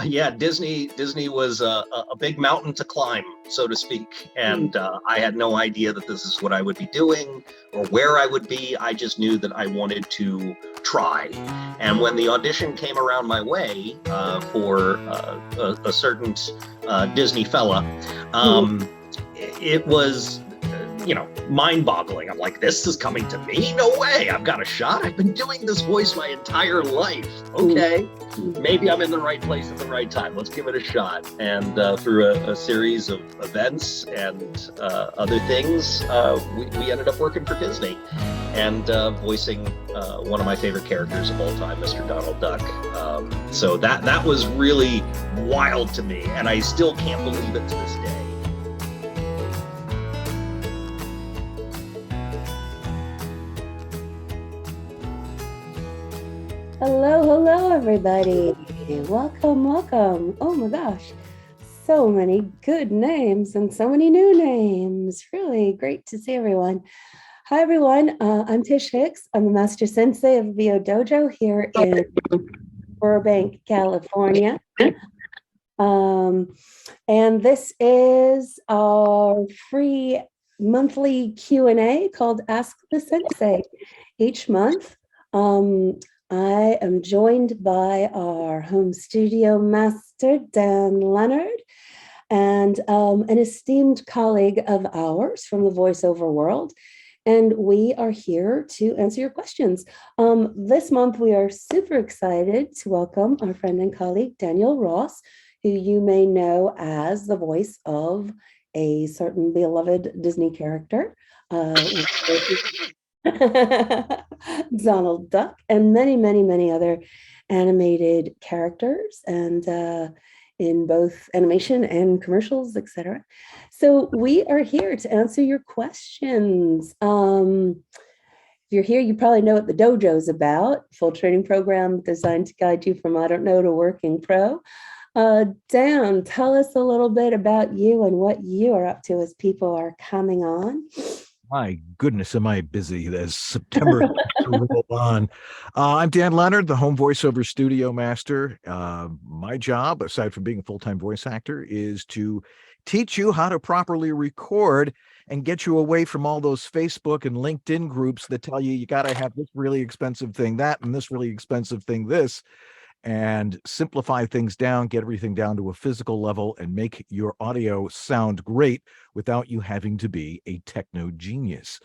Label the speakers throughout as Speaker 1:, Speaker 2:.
Speaker 1: Yeah, Disney was a big mountain to climb, so to speak, and I had no idea that this is what I would be doing or where I would be. I just knew that I wanted to try. And when the audition came around my way for a certain Disney fella, um, it was mind-boggling. I'm like, this is coming to me? No way! I've got a shot. I've been doing this voice my entire life. Okay, maybe I'm in the right place at the right time. Let's give it a shot. And through a series of events and other things, we ended up working for Disney and voicing one of my favorite characters of all time, Mr. Donald Duck. So that was really wild to me, and I still can't believe it to this day.
Speaker 2: Hello, everybody. Welcome. Oh my gosh, so many good names and so many new names. Really great to see everyone. Hi, everyone. I'm Tish Hicks. I'm the Master Sensei of Dojo here in Burbank, California. And this is our free monthly Q&A called Ask the Sensei. Each month, I am joined by our home studio master, Dan Leonard, and an esteemed colleague of ours from the voiceover world. And we are here to answer your questions. This month, we are super excited to welcome our friend and colleague, Daniel Ross, who you may know as the voice of a certain beloved Disney character. Donald Duck and many other animated characters, and in both animation and commercials, etc. So we are here to answer your questions. If you're here, you probably know what the Dojo is about. Full training program designed to guide you from I don't know to working pro. Dan, tell us a little bit about you and what you are up to as people are coming on.
Speaker 3: My goodness, am I busy as September roll on. I'm Dan Leonard, the home voiceover studio master. My job, aside from being a full-time voice actor, is to teach you how to properly record and get you away from all those Facebook and LinkedIn groups that tell you got to have this really expensive thing, that, and this really expensive thing, this, and simplify things down, get everything down to a physical level, and make your audio sound great without you having to be a techno genius,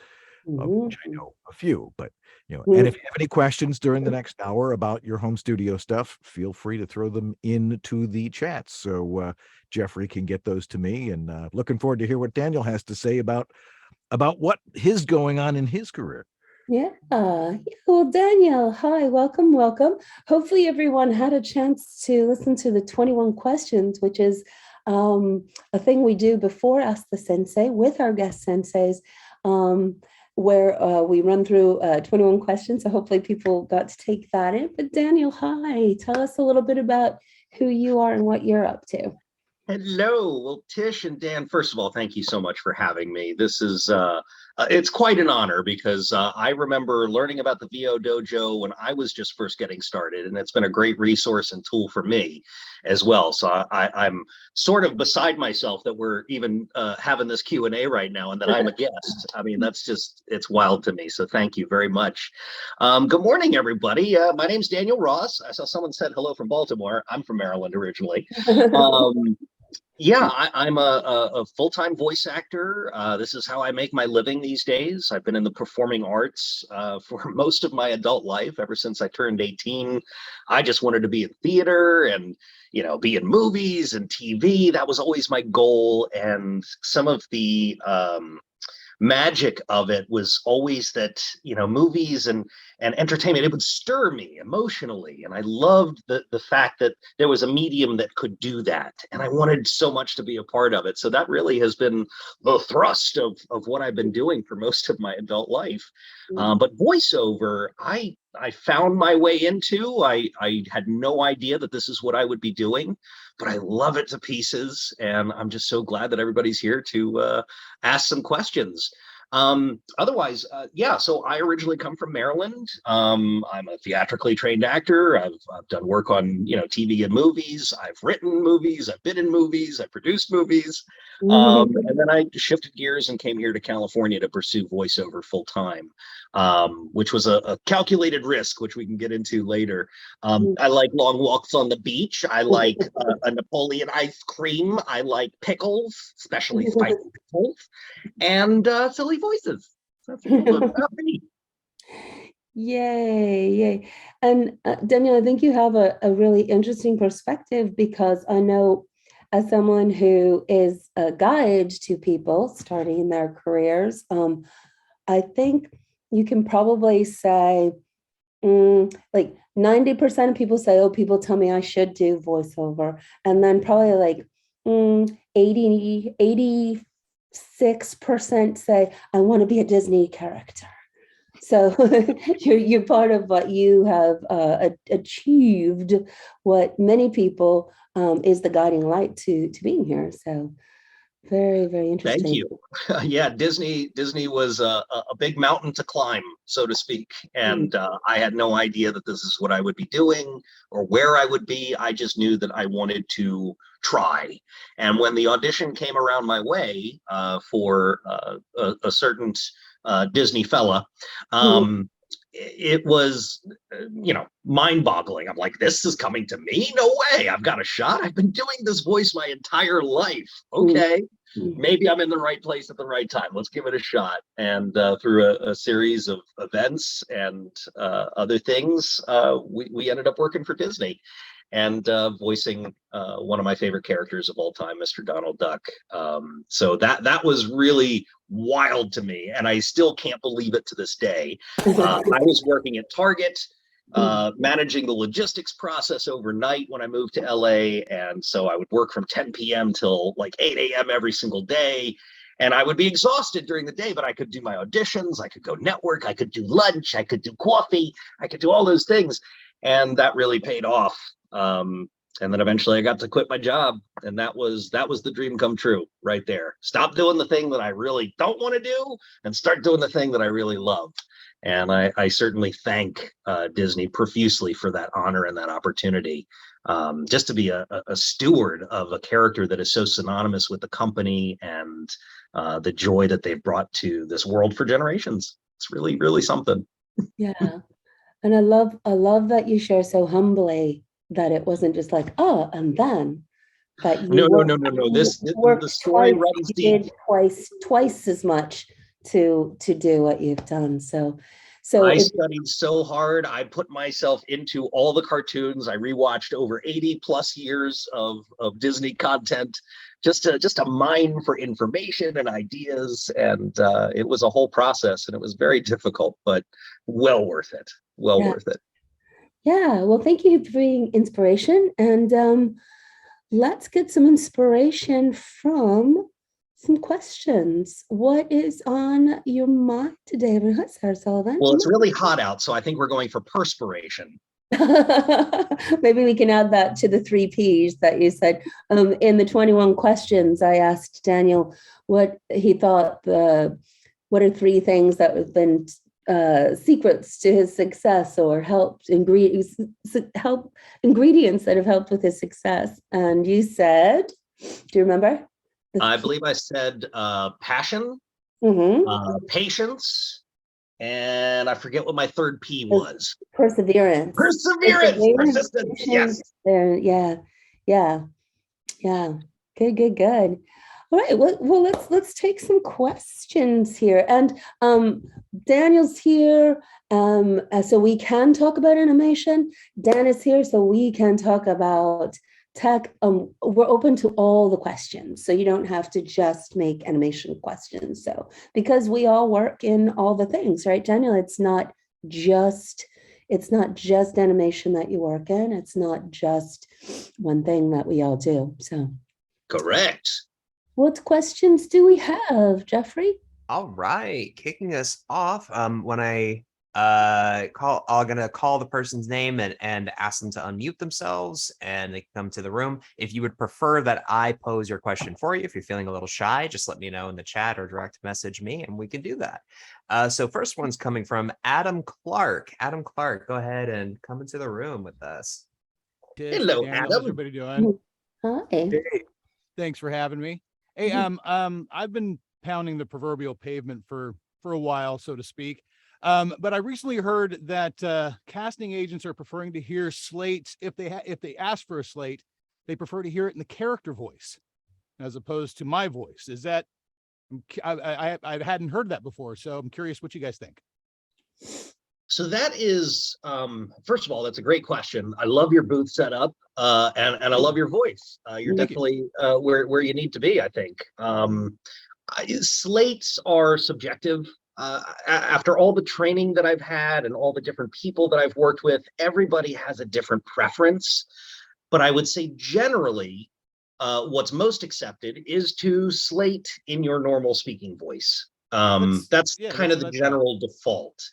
Speaker 3: of which I know a few. But, and if you have any questions during the next hour about your home studio stuff, feel free to throw them into the chat so Jeffrey can get those to me. And looking forward to hear what Daniel has to say about what is going on in his career.
Speaker 2: Yeah. Well, Daniel, hi, welcome. Hopefully everyone had a chance to listen to the 21 questions, which is a thing we do before Ask the Sensei with our guest senseis, where we run through 21 questions. So hopefully people got to take that in. But Daniel, hi, tell us a little bit about who you are and what you're up to.
Speaker 1: Hello. Well, Tish and Dan, first of all, thank you so much for having me. This is it's quite an honor because I remember learning about the VO Dojo when I was just first getting started, and it's been a great resource and tool for me as well. So I'm sort of beside myself that we're even having this Q&A right now and that I'm a guest. I mean, it's wild to me. So thank you very much. Good morning, everybody. My name's Daniel Ross. I saw someone said hello from Baltimore. I'm from Maryland originally. Yeah, I'm a full-time voice actor. This is how I make my living these days. I've been in the performing arts for most of my adult life. Ever since I turned 18, I just wanted to be in theater and, be in movies and TV. That was always my goal. And some of the magic of it was always that movies and entertainment, it would stir me emotionally, and I loved the fact that there was a medium that could do that, and I wanted so much to be a part of it. So that really has been the thrust of what I've been doing for most of my adult life. But voiceover, I found my way into. I had no idea that this is what I would be doing, but I love it to pieces, and I'm just so glad that everybody's here to ask some questions. Otherwise, yeah, so I originally come from Maryland. I'm a theatrically trained actor. I've done work on, TV and movies. I've written movies. I've been in movies. I've produced movies. And then I shifted gears and came here to California to pursue voiceover full time, which was a calculated risk, which we can get into later. I like long walks on the beach. I like a Napoleon ice cream. I like pickles, especially spicy pickles, and silly voices. That's a little bit about me.
Speaker 2: Yay, yay. And Daniel, I think you have a really interesting perspective, because I know, as someone who is a guide to people starting their careers, I think you can probably say, like 90% of people say, oh, people tell me I should do voiceover. And then probably like 86% say, I want to be a Disney character. So you're part of what you have achieved, what many people is the guiding light to being here. So very, very interesting.
Speaker 1: Thank you. Yeah, Disney was a big mountain to climb, so to speak. And I had no idea that this is what I would be doing or where I would be. I just knew that I wanted to try. And when the audition came around my way for a certain Disney fella, it was, mind-boggling. I'm like, this is coming to me? No way. I've got a shot. I've been doing this voice my entire life. Okay. Maybe I'm in the right place at the right time. Let's give it a shot. And through a series of events and other things, we ended up working for Disney and voicing one of my favorite characters of all time, Mr. Donald Duck. So that was really wild to me, and I still can't believe it to this day. I was working at Target, managing the logistics process overnight when I moved to LA, and so I would work from 10 p.m. till like 8 a.m. every single day. And I would be exhausted during the day, but I could do my auditions, I could go network, I could do lunch, I could do coffee, I could do all those things. And that really paid off. And then eventually I got to quit my job, and that was the dream come true right there. Stop doing the thing that I really don't want to do and start doing the thing that I really love. And I certainly thank Disney profusely for that honor and that opportunity, just to be a steward of a character that is so synonymous with the company and the joy that they've brought to this world for generations. It's really, really something. Yeah.
Speaker 2: And I love that you share so humbly that it wasn't just like, oh, and then that you
Speaker 1: no. This the story runs deep.
Speaker 2: Twice as much to do what you've done. So
Speaker 1: I studied so hard. I put myself into all the cartoons. I rewatched over 80 plus years of Disney content just to mine for information and ideas. And it was a whole process, and it was very difficult, but well worth it. Worth it.
Speaker 2: Yeah, well, thank you for being inspiration. And let's get some inspiration from some questions. What is on your mind today, Sarah Sullivan?
Speaker 1: Well, it's really hot out, so I think we're going for perspiration.
Speaker 2: Maybe we can add that to the 3 Ps that you said. In the 21 questions, I asked Daniel what he thought what are 3 things that have been secrets to his success, or ingredients that have helped with his success. And you said, do you remember?
Speaker 1: I believe I said passion, patience, and I forget what my 3rd P was.
Speaker 2: Perseverance.
Speaker 1: Persistence. Yes.
Speaker 2: Yeah. Good. All right, well, let's take some questions here. And Daniel's here, so we can talk about animation. Dan is here, so we can talk about tech. We're open to all the questions, so you don't have to just make animation questions. So because we all work in all the things, right, Daniel? It's not just animation that you work in. It's not just one thing that we all do. So
Speaker 1: correct.
Speaker 2: What questions do we have, Jeffrey?
Speaker 4: All right, kicking us off. When I I'm gonna call the person's name and ask them to unmute themselves, and they can come to the room. If you would prefer that I pose your question for you, if you're feeling a little shy, just let me know in the chat or direct message me, and we can do that. So first one's coming from Adam Clark. Adam Clark, go ahead and come into the room with us.
Speaker 5: Tish,
Speaker 1: Hello,
Speaker 5: Daniel,
Speaker 1: Adam.
Speaker 5: how's everybody doing?
Speaker 2: Hi.
Speaker 5: Thanks for having me. Hey, I've been pounding the proverbial pavement for a while, so to speak. But I recently heard that casting agents are preferring to hear slates if they ask for a slate, they prefer to hear it in the character voice as opposed to my voice. Is that I hadn't heard that before, so I'm curious what you guys think.
Speaker 1: So that is, first of all, that's a great question. I love your booth setup, and I love your voice. You're
Speaker 5: Thank
Speaker 1: definitely where you need to be, I think. Slates are subjective. After all the training that I've had and all the different people that I've worked with, everybody has a different preference. But I would say generally, what's most accepted is to slate in your normal speaking voice. That's kind of the general default.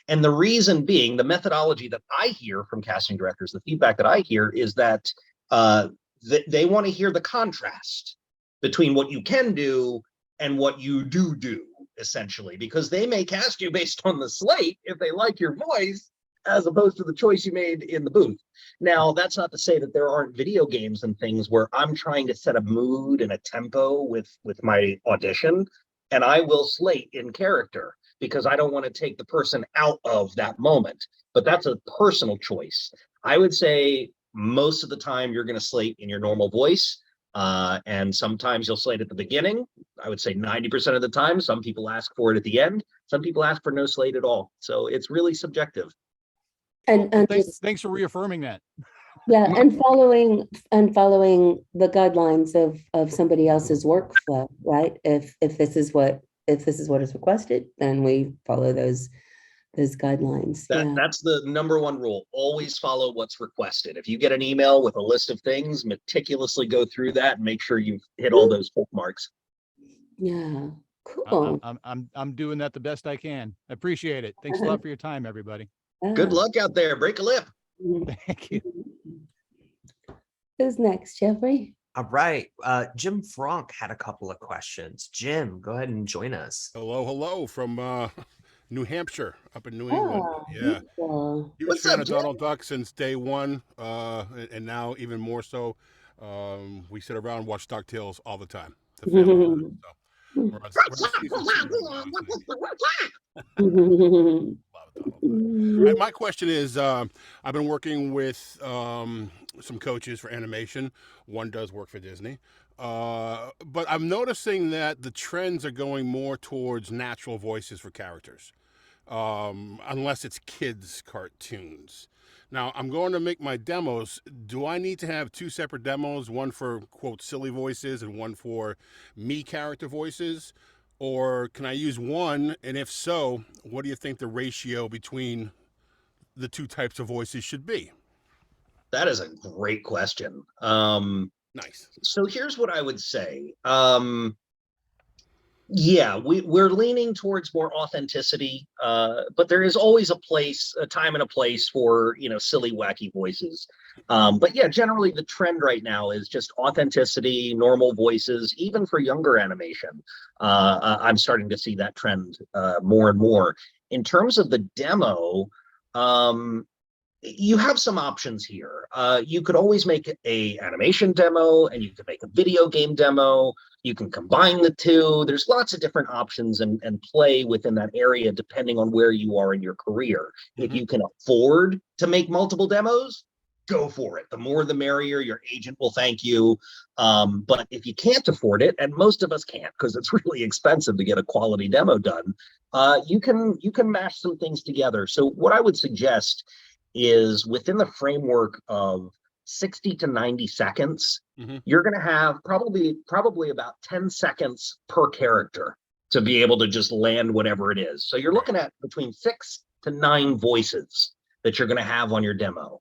Speaker 1: And the reason being, the methodology that I hear from casting directors, the feedback that I hear is that they want to hear the contrast between what you can do and what you do, essentially, because they may cast you based on the slate if they like your voice, as opposed to the choice you made in the booth. Now, that's not to say that there aren't video games and things where I'm trying to set a mood and a tempo with my audition, and I will slate in character because I don't want to take the person out of that moment. But that's a personal choice. I would say most of the time you're going to slate in your normal voice, and sometimes you'll slate at the beginning. I would say 90% of the time. Some people ask for it at the end. Some people ask for no slate at all. So it's really subjective.
Speaker 2: And
Speaker 5: thanks for reaffirming that.
Speaker 2: Yeah, and following the guidelines of somebody else's workflow, right? If this is what is requested, then we follow those guidelines.
Speaker 1: That's the number one rule. Always follow what's requested. If you get an email with a list of things, meticulously go through that and make sure you've hit all those check marks.
Speaker 2: Yeah, cool.
Speaker 5: I'm doing that the best I can. I appreciate it. Thanks a lot for your time, everybody.
Speaker 1: Good luck out there. Break a lip.
Speaker 5: Thank you.
Speaker 2: Who's next, Jeffrey?
Speaker 4: All right. Jim Frank had a couple of questions. Jim, go ahead and join us.
Speaker 6: Hello from New Hampshire, up in New England. Yeah.
Speaker 2: Beautiful.
Speaker 6: Huge fan of Donald Duck since day one, and now even more so. We sit around and watch DuckTales all the time. The family. We're on season 2. My question is, I've been working with some coaches for animation. One does work for Disney. But I'm noticing that the trends are going more towards natural voices for characters, unless it's kids' cartoons. Now, I'm going to make my demos. Do I need to have 2 separate demos, one for, quote, silly voices and one for me character voices? Or can I use one? And if so, what do you think the ratio between the 2 types of voices should be?
Speaker 1: That is a great question.
Speaker 6: Nice.
Speaker 1: So here's what I would say. Yeah, we're leaning towards more authenticity, but there is always a time and a place for, silly, wacky voices. But yeah, generally the trend right now is just authenticity, normal voices, even for younger animation. I'm starting to see that trend more and more. In terms of the demo, you have some options here. You could always make a animation demo, and you could make a video game demo. You can combine the 2. There's lots of different options and play within that area depending on where you are in your career. Mm-hmm. If you can afford to make multiple demos, go for it. The more the merrier. Your agent will thank you. But if you can't afford it, and most of us can't because it's really expensive to get a quality demo done, you can mash some things together. So what I would suggest is within the framework of 60 to 90 seconds, you're going to have probably about 10 seconds per character to be able to just land whatever it is. So you're looking at between 6 to 9 voices that you're going to have on your demo.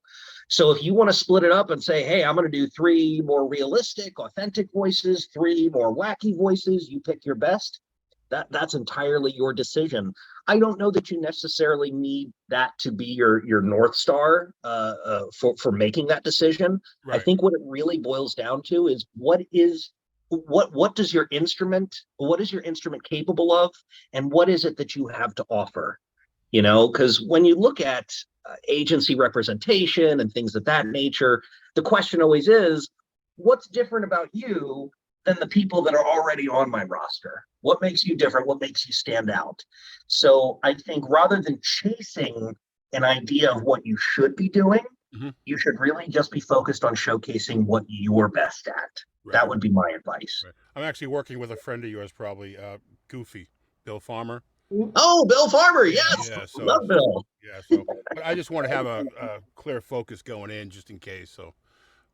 Speaker 1: So if you want to split it up and say, hey, I'm going to do 3 more realistic, authentic voices, 3 more wacky voices, you pick your best. That's entirely your decision. I don't know that you necessarily need that to be your North Star for making that decision. I
Speaker 6: Right.
Speaker 1: think what it really boils down to is what is what does your instrument, what is your instrument capable of, and what is it that you have to offer? You know, because when you look at agency representation and things of that nature, the question always is, what's different about you than the people that are already on my roster? What makes you different? What makes you stand out? So I think rather than chasing an idea of what you should be doing,
Speaker 6: Mhm.
Speaker 1: you should really just be focused on showcasing what you're best at.
Speaker 6: Right.
Speaker 1: That would be my advice.
Speaker 6: Right. I'm actually working with a friend of yours, probably Goofy, Bill Farmer.
Speaker 1: Oh, Bill Farmer, yes,
Speaker 6: Yeah. So
Speaker 1: love Bill.
Speaker 6: yeah. So but I just want to have a clear focus going in, just in case. So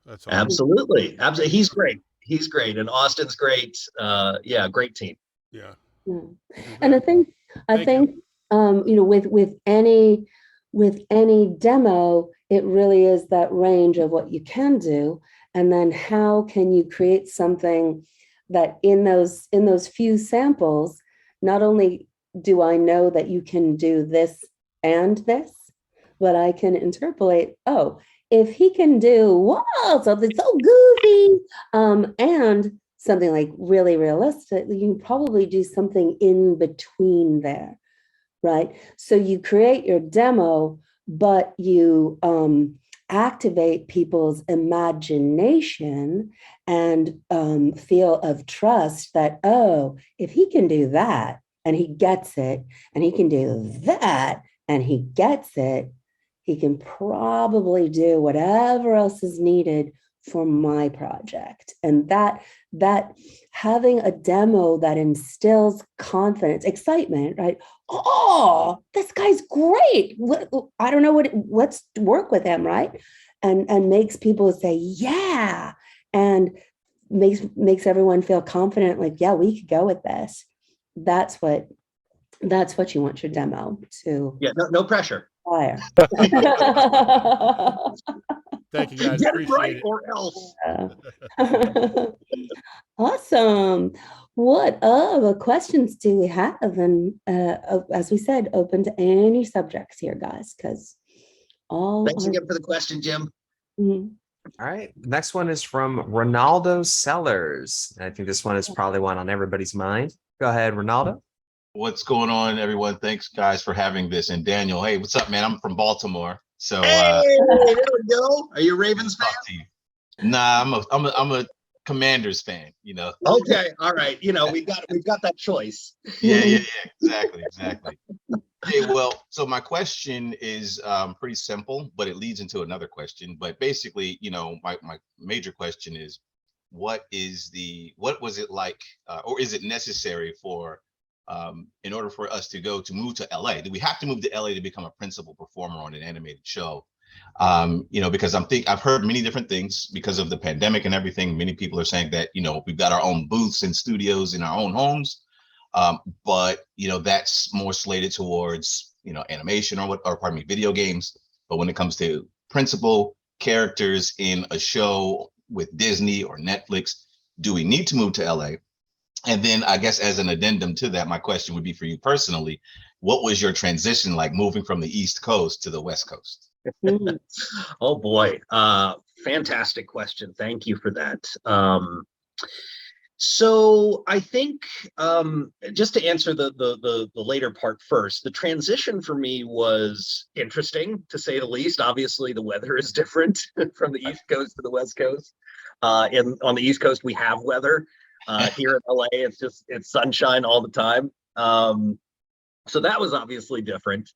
Speaker 6: that's all.
Speaker 1: Absolutely, absolutely. He's great. He's great, and Austin's great. Yeah, great team.
Speaker 6: Yeah.
Speaker 2: And I think
Speaker 6: Thank you.
Speaker 2: you know, with any demo, it really is that range of what you can do, and then how can you create something that in those few samples, not only do I know that you can do this and this, but I can interpolate, oh, if he can do wow, something so goofy, and something like really realistic, you can probably do something in between there, right? So you create your demo, but you activate people's imagination and feel of trust that, oh, if he can do that and he gets it, and he can do that and he gets it, he can probably do whatever else is needed for my project. And that having a demo that instills confidence, excitement, right? Oh, this guy's great. I don't know let's work with him, right? And makes people say, yeah, and makes everyone feel confident, like, yeah, we could go with this. That's what you want your demo to.
Speaker 1: Yeah, no pressure.
Speaker 2: Fire.
Speaker 6: Thank you, guys.
Speaker 1: Get it
Speaker 6: Appreciate
Speaker 1: right
Speaker 6: it.
Speaker 1: or else.
Speaker 2: Awesome. What other questions do we have? And as we said, open to any subjects here, guys, because all.
Speaker 1: Thanks again for the question, Jim.
Speaker 2: Mhm.
Speaker 4: All right. Next one is from Ronaldo Sellers. I think this one is probably one on everybody's mind. Go ahead, Ronaldo.
Speaker 7: What's going on, everyone? Thanks, guys, for having this. And Daniel, hey, what's up, man? I'm from Baltimore, so
Speaker 1: Hey, there we go. Are you a Ravens fan?
Speaker 7: talk to you. Nah, I'm a Commanders fan. You know.
Speaker 1: Okay, all right. You know, we've got that choice.
Speaker 7: Yeah. Exactly. Hey, well, so my question is pretty simple, but it leads into another question. But basically, you know, my major question is, what was it like, or is it necessary for in order for us to move to LA? Do we have to move to LA to become a principal performer on an animated show? You know, because I've heard many different things because of the pandemic and everything. Many people are saying that, you know, we've got our own booths and studios in our own homes. But, you know, that's more slated towards, you know, animation or pardon me, video games. But when it comes to principal characters in a show with Disney or Netflix, do we need to move to LA? And then I guess as an addendum to that, my question would be for you personally, what was your transition like moving from the East Coast to the West Coast?
Speaker 1: Oh boy. Fantastic question. Thank you for that. So I think just to answer the later part first, the transition for me was interesting to say the least. Obviously, the weather is different from the East Coast to the West Coast. On the East Coast, we have weather. Here in LA, it's sunshine all the time. So that was obviously different.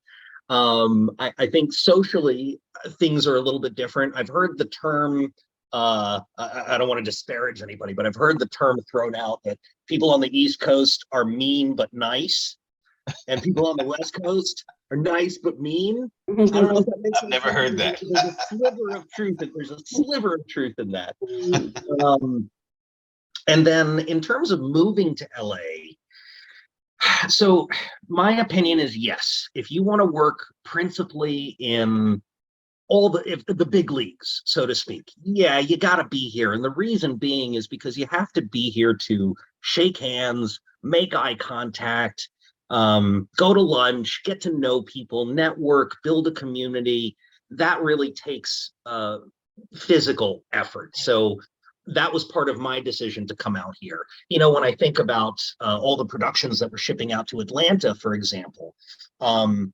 Speaker 1: I think socially things are a little bit different. I've heard the term, I don't want to disparage anybody, but I've heard the term thrown out that people on the East Coast are mean but nice, and people on the West Coast are nice but mean. I don't know if that makes
Speaker 7: I've never heard that.
Speaker 1: There's a sliver of truth. There's a sliver of truth in that. And then in terms of moving to LA, so my opinion is yes. If you want to work principally in if the big leagues, so to speak. Yeah, you got to be here. And the reason being is because you have to be here to shake hands, make eye contact, go to lunch, get to know people, network, build a community. That really takes physical effort. So that was part of my decision to come out here. You know, when I think about all the productions that were shipping out to Atlanta, for example,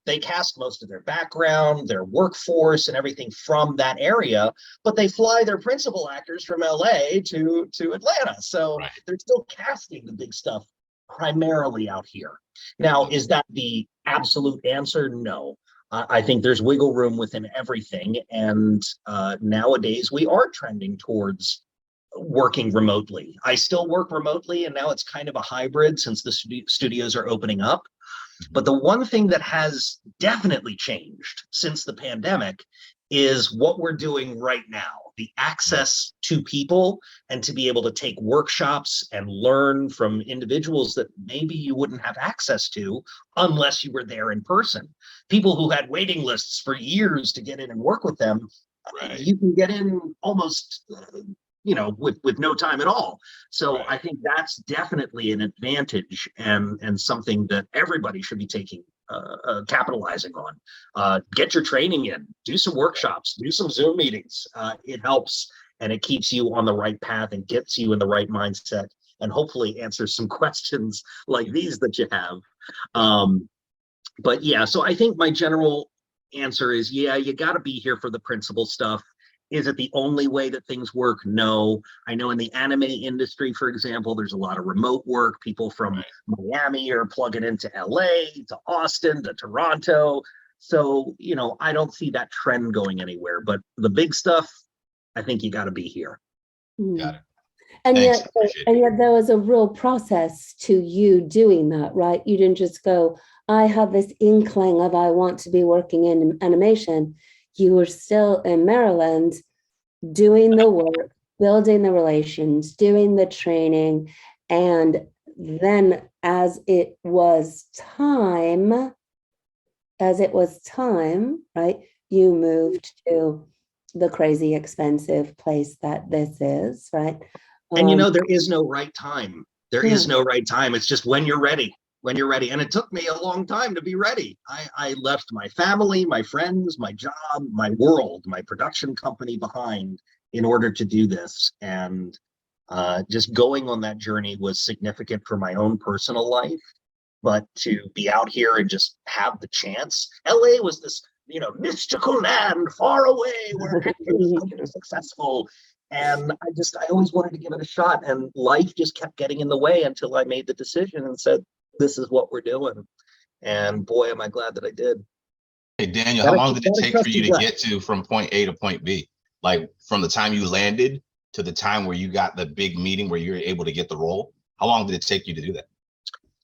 Speaker 1: they cast most of their background, their workforce, and everything from that area, but they fly their principal actors from LA to Atlanta. So
Speaker 7: Right.
Speaker 1: they're still casting the big stuff primarily out here. Now, is that the absolute answer? No. I think there's wiggle room within everything. And nowadays we are trending towards working remotely. I still work remotely, and now it's kind of a hybrid since the studios are opening up. But the one thing that has definitely changed since the pandemic is what we're doing right now, the access to people and to be able to take workshops and learn from individuals that maybe you wouldn't have access to unless you were there in person. People who had waiting lists for years to get in and work with them,
Speaker 7: Right.
Speaker 1: you can get in almost with no time at all. So
Speaker 7: Right.
Speaker 1: I think that's definitely an advantage and something that everybody should be taking capitalizing on. Get your training in, do some workshops, do some Zoom meetings. It helps, and it keeps you on the right path and gets you in the right mindset, and hopefully answers some questions like these that you have. But yeah, so I think my general answer is, yeah, you got to be here for the principal stuff. Is it the only way that things work? No. I know in the anime industry, for example, there's a lot of remote work. People from Miami are plugging into LA, to Austin, to Toronto. So, I don't see that trend going anywhere. But the big stuff, I think you got to be here.
Speaker 7: Got it.
Speaker 2: And
Speaker 7: Thanks,
Speaker 2: yet,
Speaker 7: appreciate it.
Speaker 2: and yet there was a real process to you doing that, right? You didn't just go, I have this inkling of I want to be working in animation. You were still in Maryland doing the work, building the relations, doing the training. And then as it was time, right, you moved to the crazy expensive place that this is, right?
Speaker 1: And there is no right time. There is no right time. It's just when you're ready. When you're ready. And it took me a long time to be ready. I left my family, my friends, my job, my world, my production company behind in order to do this. And just going on that journey was significant for my own personal life. But to be out here and just have the chance, LA was this, mystical land far away where actors could be successful. And I always wanted to give it a shot. And life just kept getting in the way until I made the decision and said, this is what we're doing. And boy, am I glad that I did.
Speaker 7: Hey, Daniel, how long did it take for you to get to from point A to point B? Like from the time you landed to the time where you got the big meeting where you were able to get the role? How long did it take you to do that?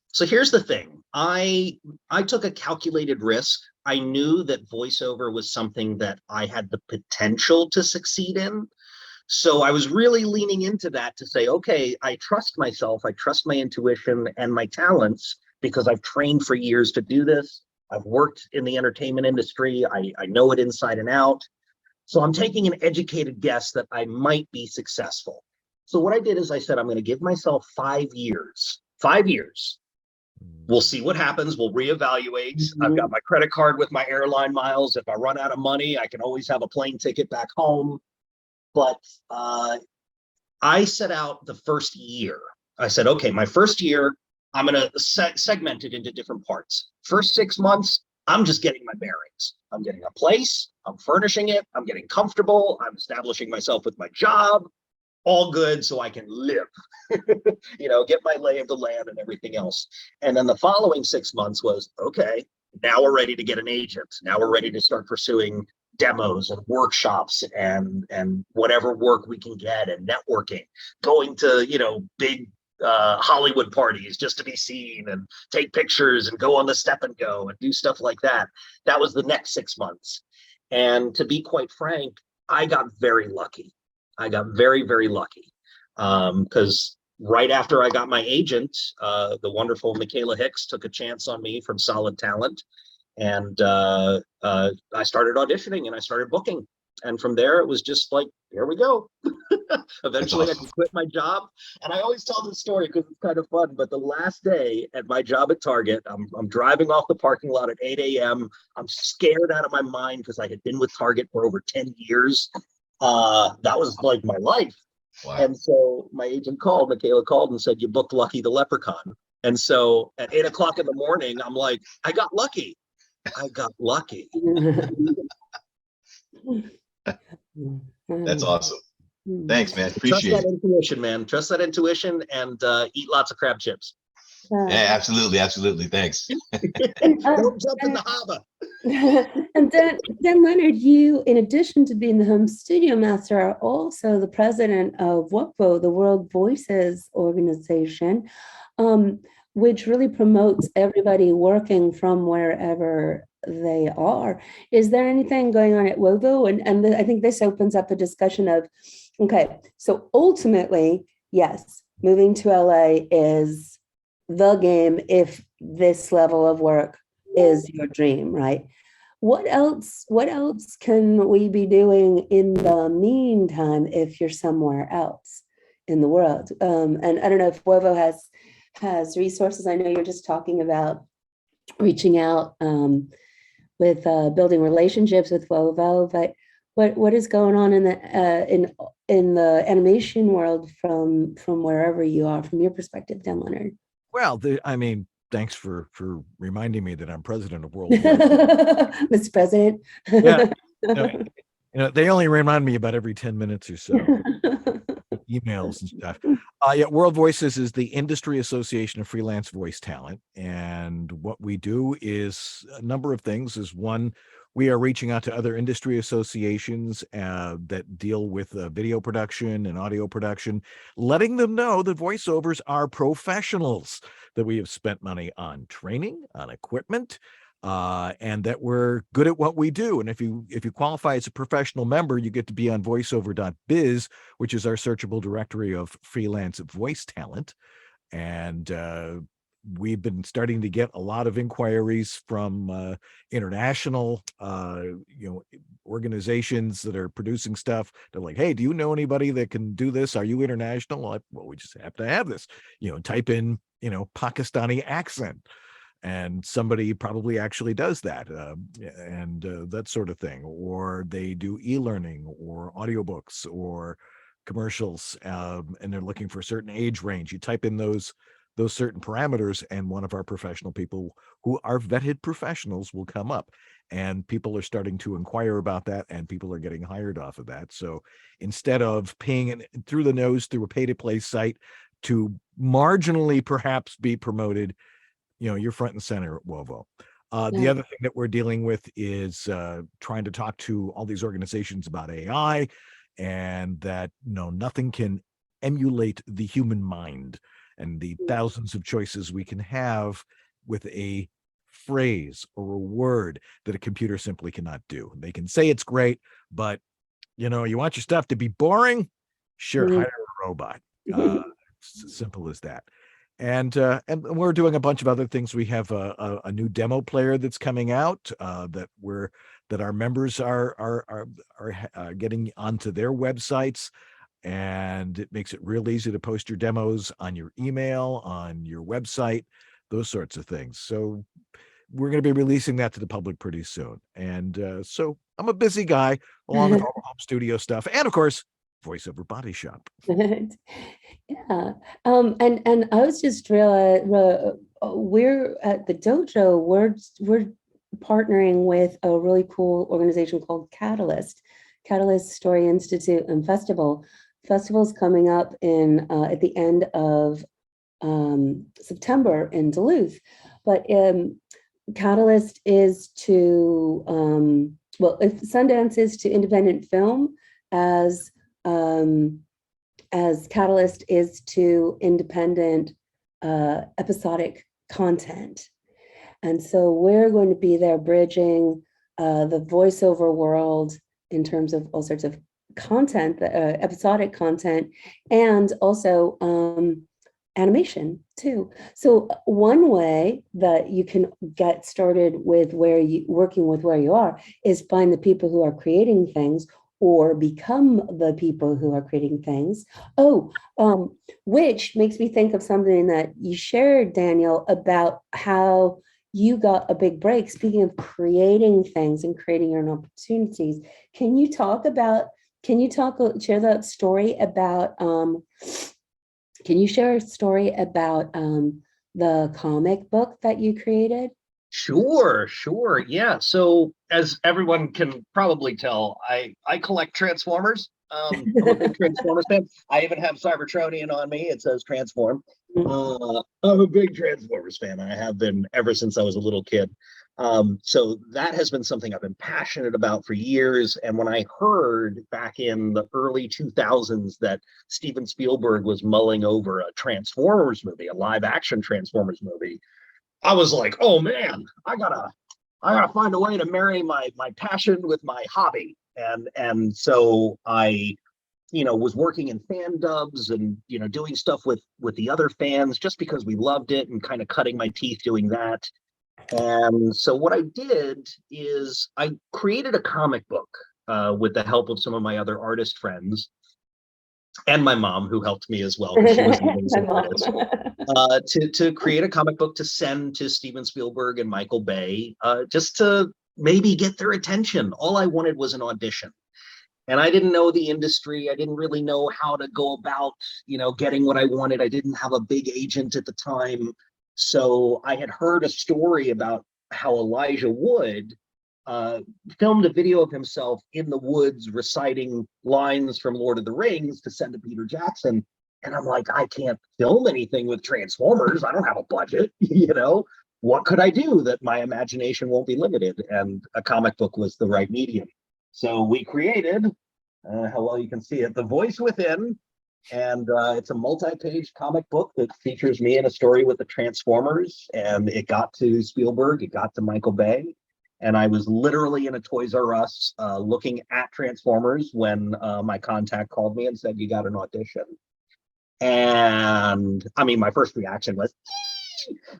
Speaker 1: So here's the thing. I took a calculated risk. I knew that voiceover was something that I had the potential to succeed in. So I was really leaning into that to say, okay, I trust myself, I trust my intuition and my talents because I've trained for years to do this. I've worked in the entertainment industry. I know it inside and out. So I'm taking an educated guess that I might be successful. So what I did is I said, I'm going to give myself 5 years. 5 years. We'll see what happens. We'll reevaluate. I've got my credit card with my airline miles. If I run out of money, I can always have a plane ticket back home. But I set out the first year. I said, okay, my first year, I'm going to segment it into different parts. First 6 months, I'm just getting my bearings. I'm getting a place. I'm furnishing it. I'm getting comfortable. I'm establishing myself with my job. All good so I can live, get my lay of the land and everything else. And then the following 6 months was, okay, now we're ready to get an agent. Now we're ready to start pursuing demos and workshops and whatever work we can get and networking, going to, big Hollywood parties just to be seen and take pictures and go on the step and go and do stuff like that. That was the next 6 months. And to be quite frank, I got very lucky. I got very, very lucky because right after I got my agent, the wonderful Michaela Hicks took a chance on me from Solid Talent. And I started auditioning and I started booking. And from there, it was just like, here we go. Eventually, I
Speaker 7: awesome.
Speaker 1: could quit my job. And I always tell this story because it's kind of fun. But the last day at my job at Target, I'm driving off the parking lot at 8 a.m. I'm scared out of my mind because I had been with Target for over 10 years. That was like my life.
Speaker 7: Wow.
Speaker 1: And so my agent called, Michaela called and said, you booked Lucky the Leprechaun. And so at 8 o'clock in the morning, I'm like, I got lucky. I got lucky.
Speaker 7: That's awesome. Thanks, man.
Speaker 1: Trust
Speaker 7: Appreciate
Speaker 1: that
Speaker 7: it.
Speaker 1: intuition, man. Trust that intuition and eat lots of crab chips.
Speaker 7: Yeah, absolutely, absolutely. Thanks.
Speaker 1: Don't jump in the harbor.
Speaker 2: And then Leonard, you, in addition to being the home studio master, are also the president of WOPO, the World Voices organization, which really promotes everybody working from wherever they are. Is there anything going on at WOPO? And I think this opens up a discussion of, okay, so ultimately, yes, moving to LA is the game if this level of work is your dream, right? What else can we be doing in the meantime if you're somewhere else in the world? And I don't know if Wovo has resources. I know you're just talking about reaching out with building relationships with Wovo, but what is going on in the animation world from wherever you are, from your perspective, Dan Leonard?
Speaker 3: Well, I mean, thanks for reminding me that I'm president of World Voice.
Speaker 2: Mr. President.
Speaker 3: Yeah. They only remind me about every 10 minutes or so. Emails and stuff. Yeah, World Voices is the Industry Association of Freelance Voice Talent. And what we do is a number of things. Is one, we are reaching out to other industry associations that deal with video production and audio production, letting them know that voiceovers are professionals, that we have spent money on training, on equipment, and that we're good at what we do. And if you qualify as a professional member, you get to be on voiceover.biz, which is our searchable directory of freelance voice talent. And we've been starting to get a lot of inquiries from international organizations that are producing stuff. They're like, hey, do you know anybody that can do this? Are you international? Well, we just have to have this. Type in Pakistani accent, and somebody probably actually does that, and that sort of thing. Or they do e-learning or audiobooks or commercials, and they're looking for a certain age range. You type in those certain parameters, and one of our professional people who are vetted professionals will come up, and people are starting to inquire about that, and people are getting hired off of that. So instead of paying through the nose through a pay-to-play site to marginally perhaps be promoted, you're front and center at Wovo. The other thing that we're dealing with is trying to talk to all these organizations about AI, and that nothing can emulate the human mind and the thousands of choices we can have with a phrase or a word that a computer simply cannot do. They can say it's great, but you want your stuff to be boring? Sure, hire a robot. It's as simple as that. And we're doing a bunch of other things. We have a new demo player that's coming out that our members are getting onto their websites, and it makes it real easy to post your demos on your email, on your website, those sorts of things. So we're going to be releasing that to the public pretty soon. And so I'm a busy guy, along with all the home studio stuff, and of course, Voiceover Body Shop.
Speaker 2: Yeah. And I was just we're at the Dojo, we're partnering with a really cool organization called Catalyst Story Institute and Festival. Festival's coming up in at the end of September in Duluth. But Catalyst is to Sundance is to independent film, as Catalyst is to independent episodic content. And so we're going to be there bridging the voiceover world in terms of all sorts of content, episodic content, and also animation too. So one way that you can get started with working with where you are is find the people who are creating things or become the people who are creating things. Which makes me think of something that you shared, Daniel, about how you got a big break. Speaking of creating things and creating your own opportunities, can you share that story about, can you share a story about the comic book that you created?
Speaker 1: Sure. Yeah. So as everyone can probably tell, I collect Transformers. I'm a big Transformers fan. I even have Cybertronian on me. It says Transform. I'm a big Transformers fan. I have been ever since I was a little kid. So that has been something I've been passionate about for years. And when I heard back in the early 2000s that Steven Spielberg was mulling over a Transformers movie, a live action Transformers movie, I was like, oh man, I gotta find a way to marry my passion with my hobby. And so I, was working in fan dubs and, doing stuff with the other fans just because we loved it and kind of cutting my teeth doing that. And so what I did is I created a comic book with the help of some of my other artist friends and my mom, who helped me as well, because she was an amazing artist, to create a comic book to send to Steven Spielberg and Michael Bay, just to maybe get their attention. All I wanted was an audition. And I didn't know the industry. I didn't really know how to go about, getting what I wanted. I didn't have a big agent at the time. So I had heard a story about how Elijah Wood filmed a video of himself in the woods reciting lines from Lord of the Rings to send to Peter Jackson. And I'm like, I can't film anything with Transformers. I don't have a budget, What could I do that my imagination won't be limited? And a comic book was the right medium. So we created, how well you can see it, The Voice Within. And it's a multi-page comic book that features me in a story with the Transformers. And it got to Spielberg, it got to Michael Bay. And I was literally in a Toys R Us looking at Transformers when my contact called me and said, you got an audition. And I mean, my first reaction was,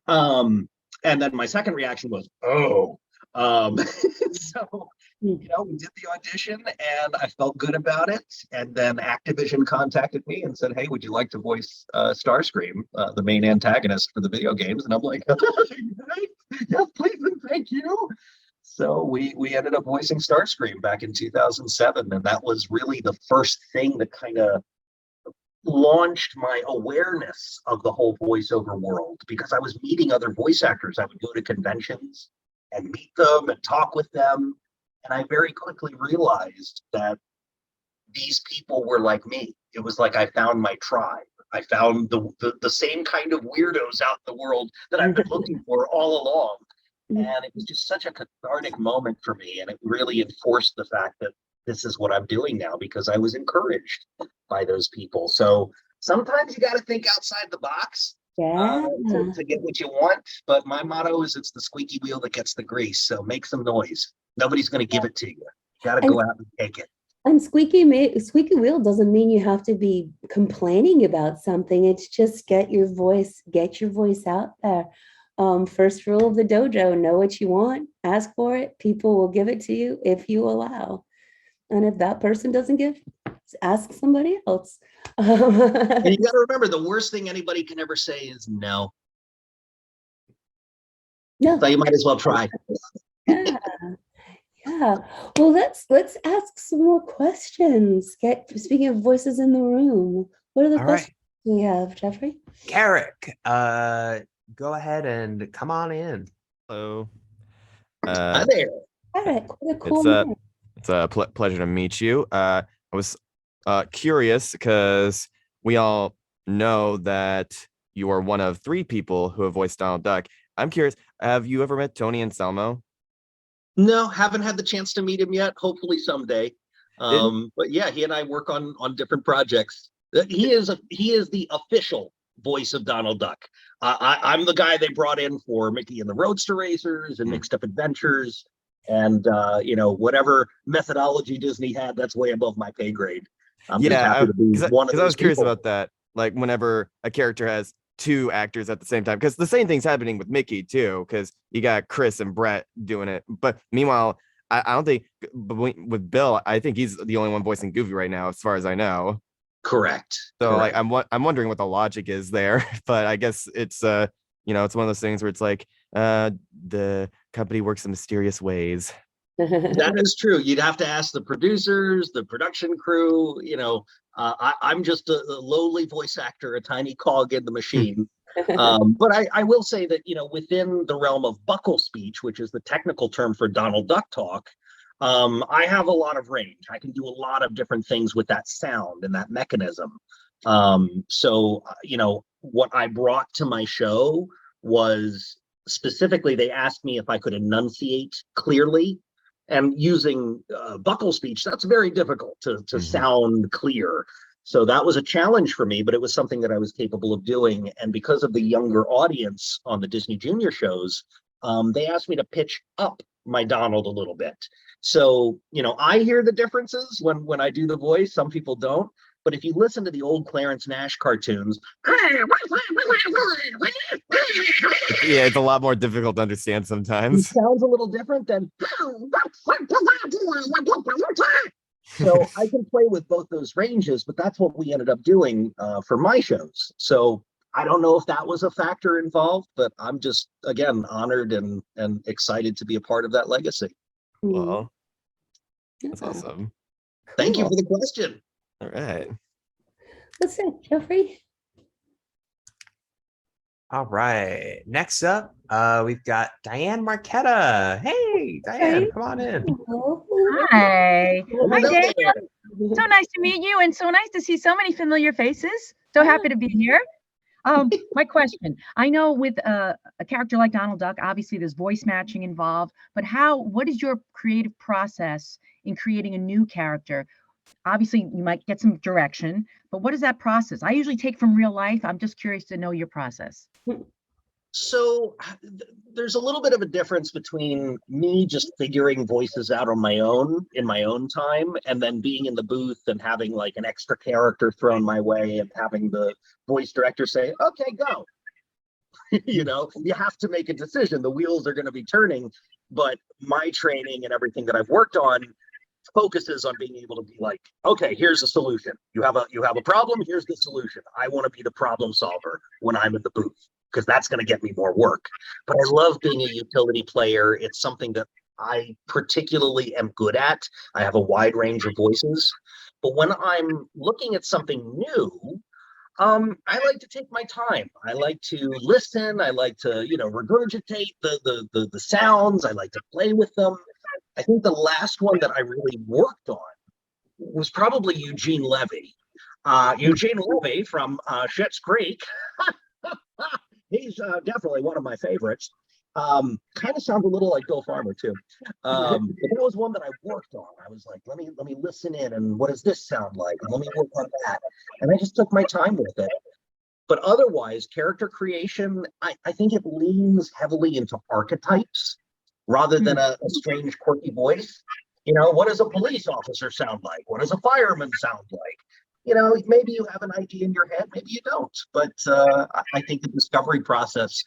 Speaker 1: and then my second reaction was, oh. So, we did the audition and I felt good about it. And then Activision contacted me and said, hey, would you like to voice Starscream, the main antagonist for the video games? And I'm like, yes, please and thank you. So we ended up voicing Starscream back in 2007. And that was really the first thing that kind of launched my awareness of the whole voiceover world, because I was meeting other voice actors. I would go to conventions and meet them and talk with them. And I very quickly realized that these people were like me. It was like I found my tribe. I found the same kind of weirdos out in the world that I've been looking for all along. And it was just such a cathartic moment for me. And it really enforced the fact that this is what I'm doing now, because I was encouraged by those people. So sometimes you got to think outside the box to get what you want. But my motto is, it's the squeaky wheel that gets the grease. So make some noise. Nobody's going to give it to you. You got to go out and take it.
Speaker 2: And squeaky wheel doesn't mean you have to be complaining about something. It's just get your voice out there. First rule of the dojo: know what you want, ask for it. People will give it to you if you allow. And if that person doesn't give, ask somebody else.
Speaker 1: And you got to remember, the worst thing anybody can ever say is no.
Speaker 2: No.
Speaker 1: So you might as well try.
Speaker 2: Yeah. Well, let's ask some more questions. Speaking of voices in the room, what are the questions we have, Jeffrey?
Speaker 4: Garrick, go ahead and come on in.
Speaker 8: Hello.
Speaker 1: Hi there.
Speaker 2: Garrick, what a cool name.
Speaker 8: It's a pleasure to meet you. I was curious because we all know that you are one of 3 people who have voiced Donald Duck. I'm curious, have you ever met Tony Anselmo?
Speaker 1: No, haven't had the chance to meet him yet. Hopefully someday. But yeah, he and I work on different projects. He is the official voice of Donald Duck. I'm the guy they brought in for Mickey and the Roadster Racers and Mixed Up Adventures, and whatever methodology Disney had, that's way above my pay grade. I'm just happy to be one of those
Speaker 8: I was curious
Speaker 1: people.
Speaker 8: about that. Like, whenever a character has two actors at the same time, because the same thing's happening with Mickey too, because you got Chris and Brett doing it. But meanwhile, I don't think with Bill, I think he's the only one voicing Goofy right now, as far as I know.
Speaker 1: Correct.
Speaker 8: So
Speaker 1: Correct.
Speaker 8: like I'm wondering what the logic is there, but I guess it's it's one of those things where it's like the company works in mysterious ways.
Speaker 1: That is true. You'd have to ask the producers, the production crew. I'm just a lowly voice actor, a tiny cog in the machine. But I will say that, within the realm of buccal speech, which is the technical term for Donald Duck talk, I have a lot of range. I can do a lot of different things with that sound and that mechanism. So, what I brought to my show was specifically, they asked me if I could enunciate clearly. And using buccal speech, that's very difficult to sound clear. So that was a challenge for me, but it was something that I was capable of doing. And because of the younger audience on the Disney Junior shows, they asked me to pitch up my Donald a little bit. So, I hear the differences when I do the voice. Some people don't. But if you listen to the old Clarence Nash cartoons,
Speaker 8: yeah, it's a lot more difficult to understand sometimes.
Speaker 1: It sounds a little different than. So I can play with both those ranges, but that's what we ended up doing for my shows. So I don't know if that was a factor involved, but I'm just, again, honored and excited to be a part of that legacy.
Speaker 8: Well, that's awesome.
Speaker 1: Thank you for the question.
Speaker 8: All right.
Speaker 2: What's that, Jeffrey?
Speaker 4: All right. Next up, we've got Diane Marquetta. Hey, Diane, come on in.
Speaker 9: Hi. Hi, Daniel. So nice to meet you, and so nice to see so many familiar faces. So happy to be here. My question, I know with a character like Donald Duck, obviously there's voice matching involved, but what is your creative process in creating a new character? Obviously, you might get some direction, but what is that process? I usually take from real life. I'm just curious to know your process.
Speaker 1: So there's a little bit of a difference between me just figuring voices out on my own in my own time, and then being in the booth and having like an extra character thrown my way and having the voice director say, okay, go. You have to make a decision. The wheels are going to be turning, but my training and everything that I've worked on focuses on being able to be like, okay, here's a solution. You have a problem, here's the solution. I want to be the problem solver when I'm in the booth, because that's going to get me more work. But I love being a utility player. It's something that I particularly am good at. I have a wide range of voices. But when I'm looking at something new, I like to take my time. I like to listen. I like to, regurgitate the sounds. I like to play with them. I think the last one that I really worked on was probably Eugene Levy. Eugene Levy from Schitt's Creek. He's definitely one of my favorites. Kind of sounds a little like Bill Farmer too. But that was one that I worked on. I was like, let me listen in, and what does this sound like? And let me work on that. And I just took my time with it. But otherwise, character creation, I think it leans heavily into archetypes rather than a strange, quirky voice. What does a police officer sound like? What does a fireman sound like? Maybe you have an idea in your head, maybe you don't. But I think the discovery process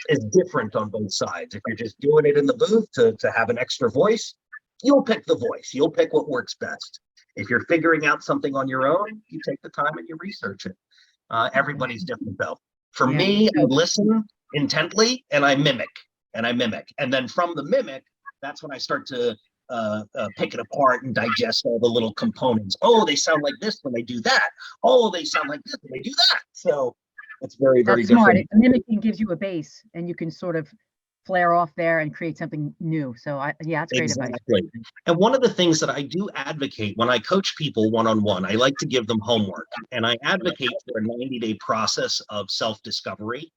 Speaker 1: is different on both sides. If you're just doing it in the booth to have an extra voice, you'll pick the voice. You'll pick what works best. If you're figuring out something on your own, you take the time and you research it. Everybody's different, though. For me, I listen intently and I mimic. And then from the mimic, that's when I start to pick it apart and digest all the little components. Oh, they sound like this when they do that. Oh, they sound like this when they do that. So it's very, very
Speaker 9: smart.
Speaker 1: different.
Speaker 9: Mimicking gives you a base, and you can sort of flare off there and create something new. So that's great advice.
Speaker 1: And one of the things that I do advocate when I coach people one-on-one, I like to give them homework, and I advocate for a 90-day process of self-discovery.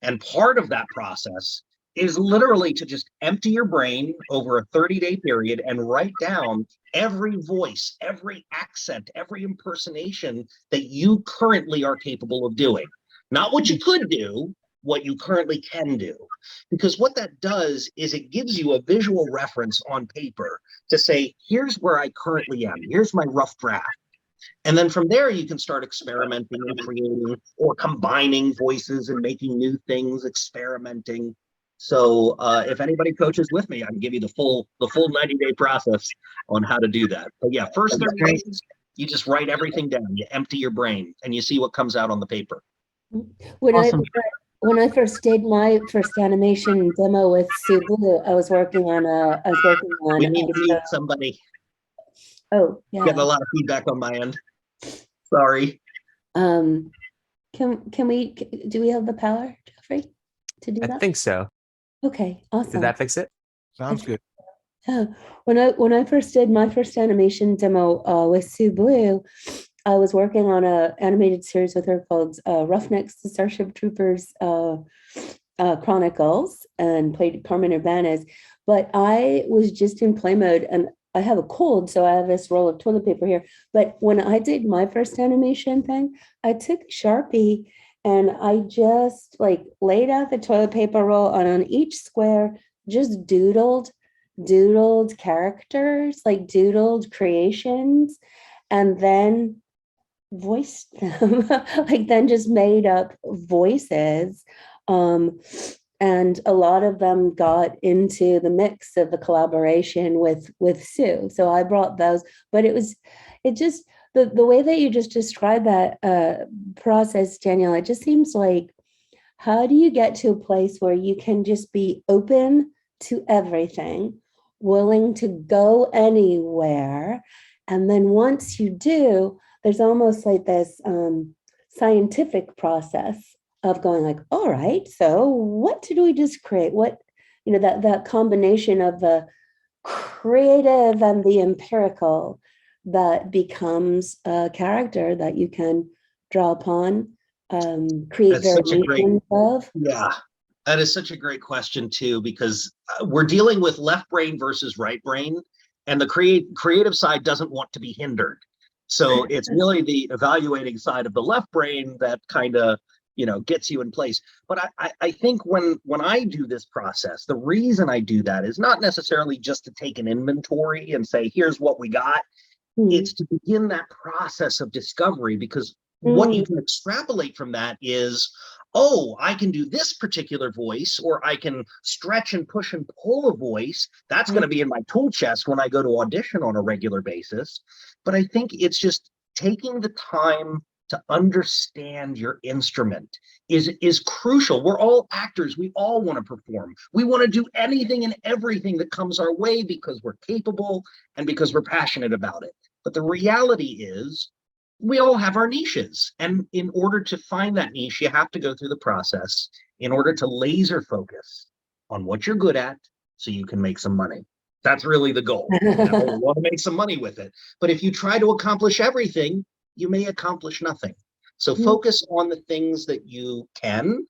Speaker 1: And part of that process is literally to just empty your brain over a 30-day period and write down every voice, every accent, every impersonation that you currently are capable of doing. Not what you could do, what you currently can do. Because what that does is it gives you a visual reference on paper to say, here's where I currently am. Here's my rough draft. And then from there, you can start experimenting and creating or combining voices and making new things, experimenting. So if anybody coaches with me, I can give you the full 90-day process on how to do that. But yeah, first 30 days, you just write everything down. You empty your brain and you see what comes out on the paper.
Speaker 2: When I first did my first animation demo with Sue Blue, I was working on
Speaker 1: We need to meet somebody.
Speaker 2: Oh, yeah.
Speaker 1: Getting a lot of feedback on my end. Sorry.
Speaker 2: Can we, do we have the power, Jeffrey, to do that?
Speaker 4: I think so.
Speaker 2: Okay, awesome.
Speaker 4: Did that fix it?
Speaker 3: Sounds good.
Speaker 2: Yeah. When I first did my first animation demo with Sue Blue, I was working on an animated series with her called Roughnecks, the Starship Troopers Chronicles, and played Carmen Urbanez. But I was just in play mode, and I have a cold, so I have this roll of toilet paper here. But when I did my first animation thing, I took a Sharpie and I just like laid out the toilet paper roll, and on each square just doodled characters, like doodled creations, and then voiced them, like then just made up voices. And a lot of them got into the mix of the collaboration with Sue. So I brought those, but it just, the way that you just described that process, Danielle, it just seems like, how do you get to a place where you can just be open to everything, willing to go anywhere? And then once you do, there's almost like this scientific process of going like, all right, so what did we just create? What, that combination of the creative and the empirical that becomes a character that you can draw upon, create variations of.
Speaker 1: Yeah, that is such a great question too, because we're dealing with left brain versus right brain, and the creative side doesn't want to be hindered. So it's really the evaluating side of the left brain that kind of, gets you in place. But I think when I do this process, the reason I do that is not necessarily just to take an inventory and say, here's what we got. It's to begin that process of discovery, because what you can extrapolate from that is, oh, I can do this particular voice, or I can stretch and push and pull a voice. That's going to be in my tool chest when I go to audition on a regular basis. But I think it's just taking the time to understand your instrument is crucial. We're all actors. We all want to perform. We want to do anything and everything that comes our way because we're capable and because we're passionate about it. But the reality is, we all have our niches. And in order to find that niche, you have to go through the process in order to laser focus on what you're good at so you can make some money. That's really the goal. You want to make some money with it. But if you try to accomplish everything, you may accomplish nothing. So focus on the things that you can,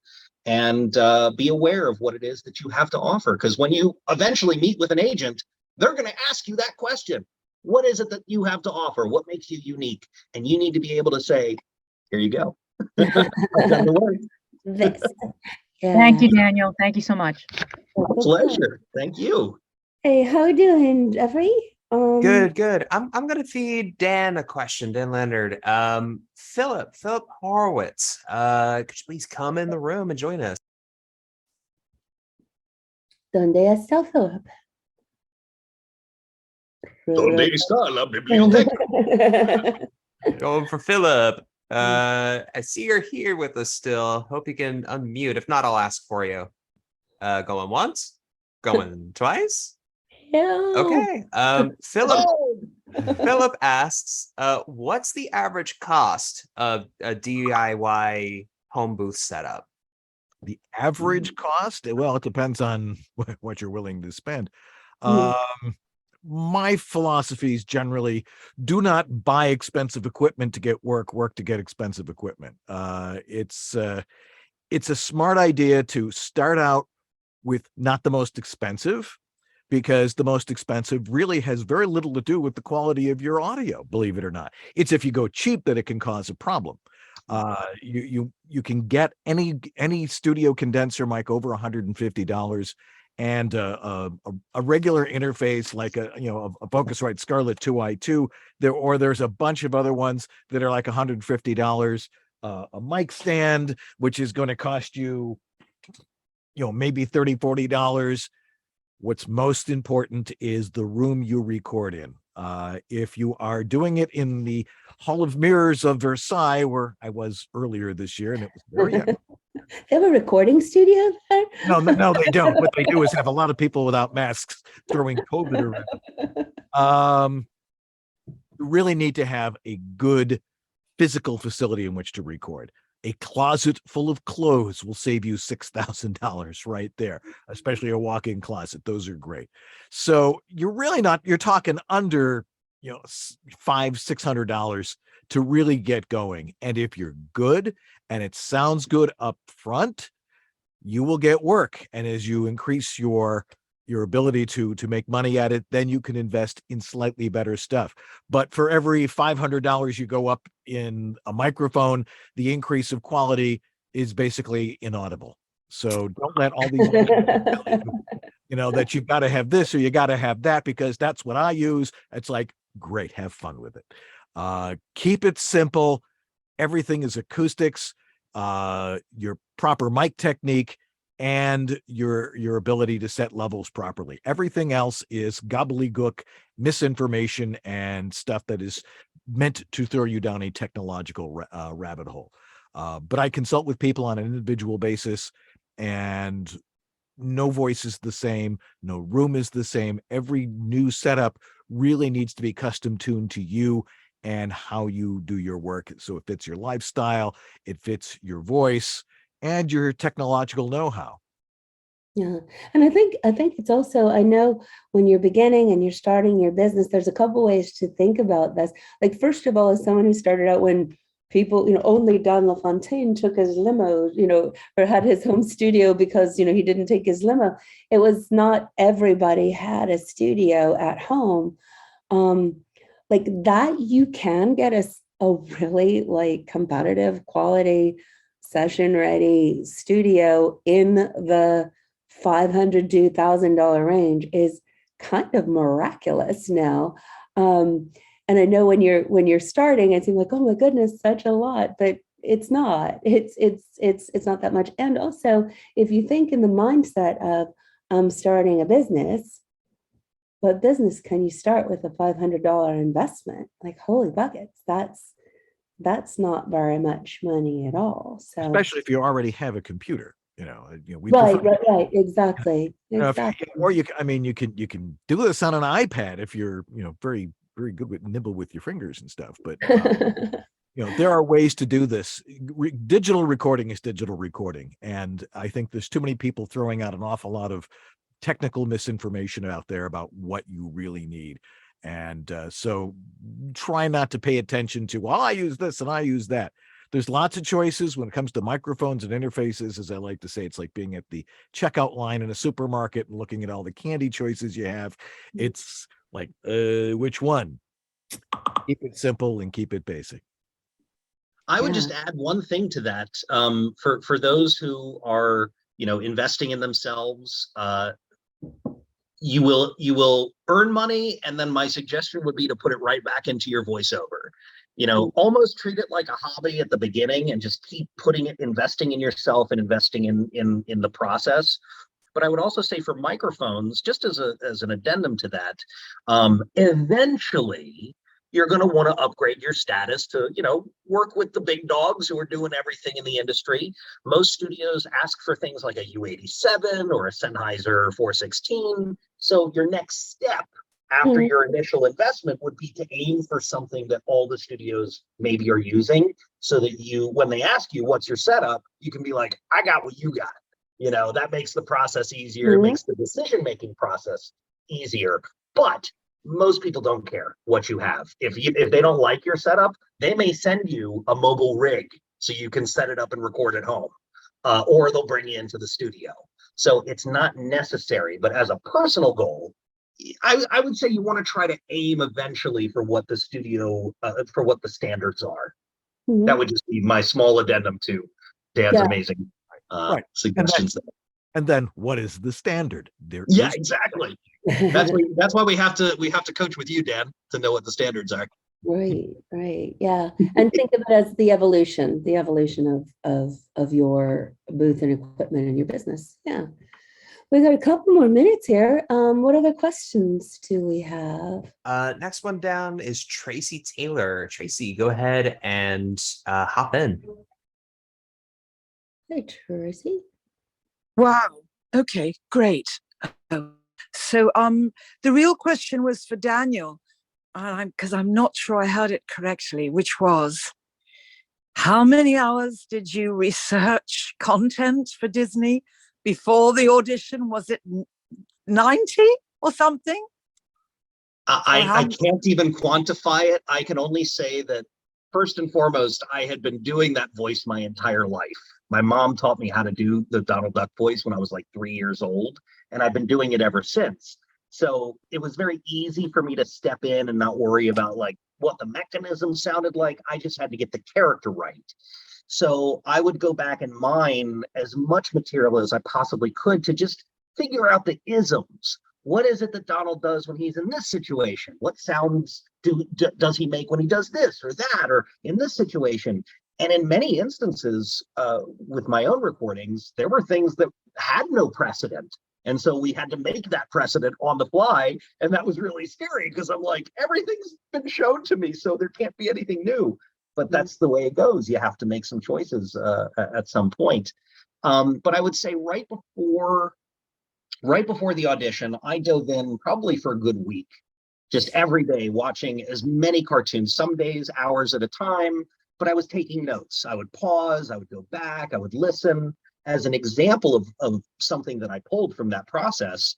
Speaker 1: and be aware of what it is that you have to offer. Because when you eventually meet with an agent, they're going to ask you that question. What is it that you have to offer? What makes you unique? And you need to be able to say, here you go. I've done the work.
Speaker 9: Thank you, Daniel. Thank you so much.
Speaker 1: Pleasure. Thank you.
Speaker 2: Hey, how you doing, Jeffrey?
Speaker 4: Good. I'm gonna feed Dan a question, Dan Leonard. Philip Horowitz, could you please come in the room and join us?
Speaker 2: ¿Dónde está Philip?
Speaker 1: ¿Dónde está la biblioteca?
Speaker 4: Going for Philip. I see you're here with us still. Hope you can unmute. If not, I'll ask for you. Going once, going twice.
Speaker 2: Yeah.
Speaker 4: Okay. Philip asks, what's the average cost of a DIY home booth setup?
Speaker 3: The average cost? Well, it depends on what you're willing to spend. My philosophy is generally do not buy expensive equipment to get work to get expensive equipment. It's a smart idea to start out with not the most expensive, because the most expensive really has very little to do with the quality of your audio, believe it or not. It's if you go cheap that it can cause a problem. You can get any studio condenser mic over $150, and a regular interface like a Focusrite Scarlett 2i2. There's a bunch of other ones that are like $150. A mic stand, which is going to cost you, maybe $30-$40. What's most important is the room you record in. If you are doing it in the Hall of Mirrors of Versailles, where I was earlier this year, and it was very
Speaker 2: They have a recording studio there?
Speaker 3: no, they don't. What they do is have a lot of people without masks throwing COVID around. You really need to have a good physical facility in which to record. A closet full of clothes will save you $6,000 right there, especially a walk-in closet. Those are great. So you're talking under, $500-$600 to really get going. And if you're good and it sounds good up front, you will get work. And as you increase your ability to make money at it, then you can invest in slightly better stuff. But for every $500 you go up in a microphone, the increase of quality is basically inaudible. So don't let all these that you've got to have this or you got to have that because that's what I use. It's like, great, have fun with it. Keep it simple. Everything is acoustics, your proper mic technique, and your ability to set levels properly. Everything else is gobbledygook, misinformation, and stuff that is meant to throw you down a technological rabbit hole. But I consult with people on an individual basis, and no voice is the same, no room is the same. Every new setup really needs to be custom tuned to you and how you do your work. So it fits your lifestyle, it fits your voice, and your technological know-how.
Speaker 2: Yeah. And I think it's also, I know when you're beginning and you're starting your business, there's a couple ways to think about this. Like, first of all, as someone who started out when people, only Don LaFontaine took his limo, or had his home studio because, he didn't take his limo. It was not everybody had a studio at home. Like that, you can get a really like competitive quality session ready studio in the $500 to $1,000 range is kind of miraculous now. And I know when you're starting, it seems like, oh my goodness, such a lot, but it's not. It's not that much. And also, if you think in the mindset of I'm starting a business, what business can you start with a $500 investment? Like, holy buckets, that's not very much money at all. So
Speaker 3: especially if you already have a computer, we
Speaker 2: right, exactly.
Speaker 3: Or you can do this on an iPad if you're very very good with nibble with your fingers and stuff. But there are ways to do this. Digital recording is digital recording, and I think there's too many people throwing out an awful lot of technical misinformation out there about what you really need. And so try not to pay attention to, well, I use this and I use that. There's lots of choices when it comes to microphones and interfaces. As I like to say, it's like being at the checkout line in a supermarket and looking at all the candy choices you have. It's like, which one? Keep it simple and keep it basic.
Speaker 1: I would just add one thing to that. For those who are, investing in themselves, you will earn money, and then my suggestion would be to put it right back into your voiceover. Almost treat it like a hobby at the beginning and just keep investing in yourself and investing in the process. But I would also say for microphones, just as an addendum to that, eventually you're going to want to upgrade your status to, work with the big dogs who are doing everything in the industry. Most studios ask for things like a U87 or a Sennheiser 416. So your next step after your initial investment would be to aim for something that all the studios maybe are using, so that when they ask you what's your setup, you can be like, I got what you got. That makes the process easier. It makes the decision-making process easier. But most people don't care what you have. If they don't like your setup, they may send you a mobile rig so you can set it up and record at home, or they'll bring you into the studio. So it's not necessary, but as a personal goal, I would say you want to try to aim eventually for what the standards are. That would just be my small addendum to Dan's amazing suggestions.
Speaker 3: And then what is the standard? There
Speaker 1: Yeah,
Speaker 3: is
Speaker 1: exactly. That's why we have to coach with you, Dan, to know what the standards are.
Speaker 2: Right. Yeah. And think of it as the evolution of your booth and equipment in your business. Yeah. We got a couple more minutes here. What other questions do we have?
Speaker 4: Next one down is Tracy Taylor. Tracy, go ahead and hop in.
Speaker 2: Hey, Tracy.
Speaker 10: Wow. Okay, great. So the real question was for Daniel, because I'm not sure I heard it correctly, which was, how many hours did you research content for Disney before the audition? Was it 90 or something?
Speaker 1: I can't even quantify it. I can only say that first and foremost, I had been doing that voice my entire life. My mom taught me how to do the Donald Duck voice when I was like 3 years old, and I've been doing it ever since. So it was very easy for me to step in and not worry about like what the mechanism sounded like. I just had to get the character right. So I would go back and mine as much material as I possibly could to just figure out the isms. What is it that Donald does when he's in this situation? What sounds does he make when he does this or that, or in this situation? And in many instances, with my own recordings, there were things that had no precedent. And so we had to make that precedent on the fly. And that was really scary because I'm like, everything's been shown to me, so there can't be anything new. But that's the way it goes. You have to make some choices at some point. But I would say right before the audition, I dove in probably for a good week, just every day watching as many cartoons, some days hours at a time, but I was taking notes. I would pause, I would go back, I would listen. As an example of something that I pulled from that process,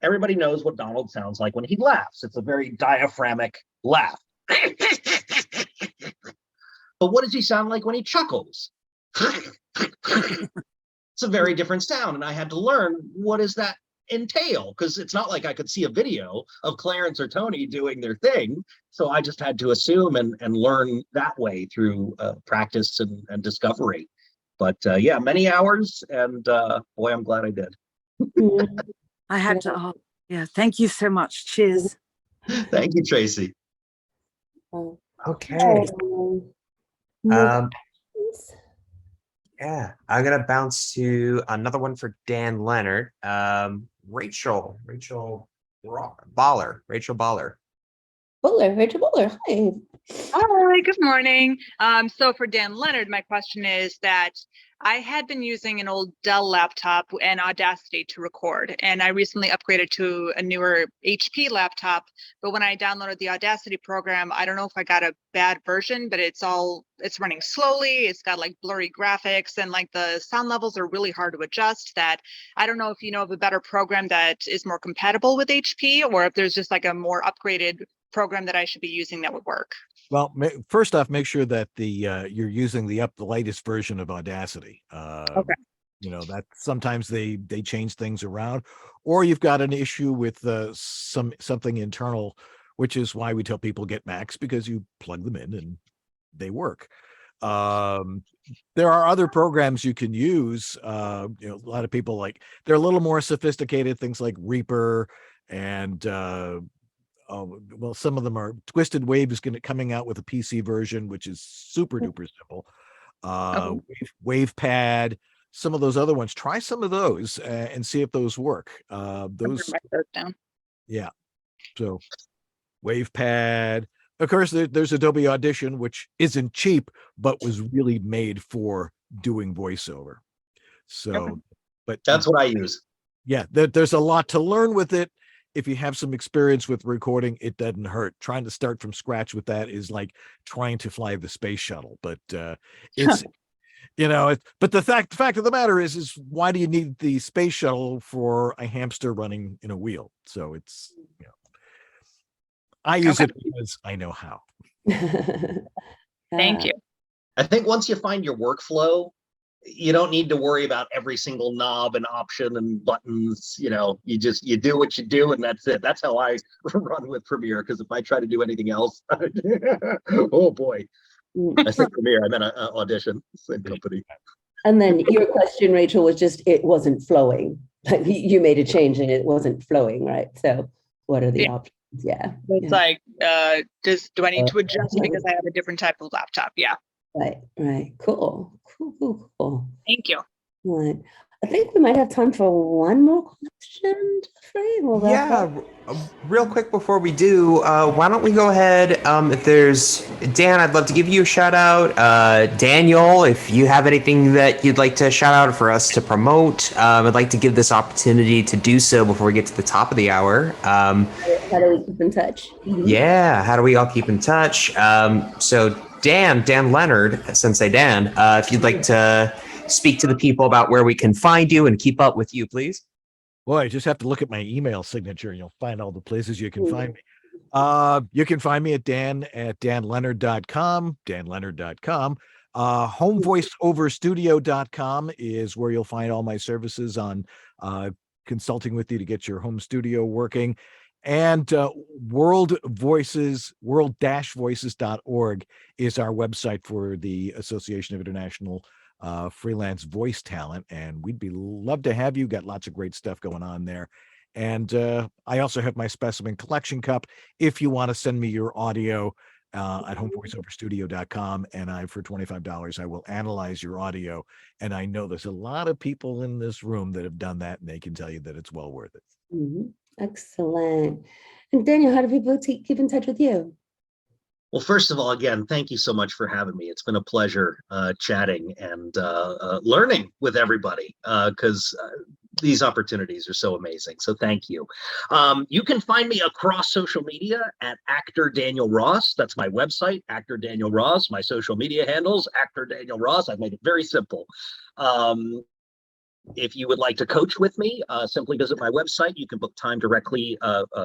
Speaker 1: everybody knows what Donald sounds like when he laughs. It's a very diaphragmic laugh. But what does he sound like when he chuckles? It's a very different sound, and I had to learn what does that entail, because it's not like I could see a video of Clarence or Tony doing their thing. So I just had to assume and learn that way through practice and discovery. But yeah, many hours, and boy, I'm glad I did.
Speaker 10: I had to. Oh, yeah. Thank you so much. Cheers.
Speaker 1: Thank you, Tracy.
Speaker 4: Okay. Yeah, I'm gonna bounce to another one for Dan Leonard. Rachel Baller. Rachel Baller.
Speaker 2: Rachel Bowler. Hi.
Speaker 11: Hi, good morning. So for Dan Leonard, my question is that I had been using an old Dell laptop and Audacity to record, and I recently upgraded to a newer HP laptop. But when I downloaded the Audacity program, I don't know if I got a bad version, but it's running slowly. It's got like blurry graphics, and like the sound levels are really hard to adjust. That I don't know if you know of a better program that is more compatible with HP, or if there's just like a more upgraded program that I should be using that would work.
Speaker 3: Well, first off, make sure that you're using the latest version of Audacity.
Speaker 11: Okay.
Speaker 3: You know that sometimes they change things around, or you've got an issue with something internal, which is why we tell people get Macs, because you plug them in and they work. There are other programs you can use. A lot of people they're a little more sophisticated, things like Reaper and well, some of them are. Twisted Wave is coming out with a PC version, which is super duper simple. WavePad, some of those other ones. Try some of those and see if those work. Those
Speaker 11: down.
Speaker 3: Yeah. So WavePad. Of course, there's Adobe Audition, which isn't cheap, but was really made for doing voiceover. So, but
Speaker 1: that's what I use.
Speaker 3: Yeah, there's a lot to learn with it. If you have some experience with recording, it doesn't hurt. Trying to start from scratch with that is like trying to fly the space shuttle. But it's, but the fact of the matter is why do you need the space shuttle for a hamster running in a wheel? So it's, I use it because I know how.
Speaker 11: Thank you.
Speaker 1: I think once you find your workflow, you don't need to worry about every single knob and option and buttons. You do what you do, and that's it. That's how I run with Premiere, because if I try to do anything else, oh boy. I said Premiere, I meant Audition, same company.
Speaker 2: And then your question, Rachel, was just it wasn't flowing. Like you made a change and it wasn't flowing, right? So what are the
Speaker 11: Yeah.
Speaker 2: options? Yeah.
Speaker 11: It's
Speaker 2: yeah.
Speaker 11: like, do I need to adjust because I have a different type of laptop? Yeah.
Speaker 2: Right. Cool.
Speaker 11: Thank you.
Speaker 2: Right. I think we might have time for one more question, Jeffrey. We'll wrap
Speaker 4: Yeah,
Speaker 2: up.
Speaker 4: real quick before we do, why don't we go ahead? If there's Dan, I'd love to give you a shout out. Daniel, if you have anything that you'd like to shout out for us to promote, I'd like to give this opportunity to do so before we get to the top of the hour.
Speaker 2: How do we keep in touch?
Speaker 4: Yeah, how do we all keep in touch? So Dan Leonard, Sensei Dan, if you'd like to speak to the people about where we can find you and keep up with you, please.
Speaker 3: Boy, you just have to look at my email signature and you'll find all the places you can find me. You can find me at danleonard.com, danleonard.com. Homevoiceoverstudio.com is where you'll find all my services on consulting with you to get your home studio working. And world-voices.org is our website for the Association of International Freelance Voice Talent, and we'd be love to have you. Got lots of great stuff going on there. And I also have my specimen collection cup if you want to send me your audio at homevoiceoverstudio.com, and for $25 I will analyze your audio, and I know there's a lot of people in this room that have done that, and they can tell you that it's well worth it.
Speaker 2: Excellent. And Daniel, how do people keep in touch with you?
Speaker 1: Well, first of all, again, thank you so much for having me. It's been a pleasure chatting and learning with everybody because these opportunities are so amazing. So thank you. You can find me across social media at Actor Daniel Ross. That's my website, Actor Daniel Ross. My social media handles, Actor Daniel Ross. I've made it very simple. If you would like to coach with me, simply visit my website. You can book time directly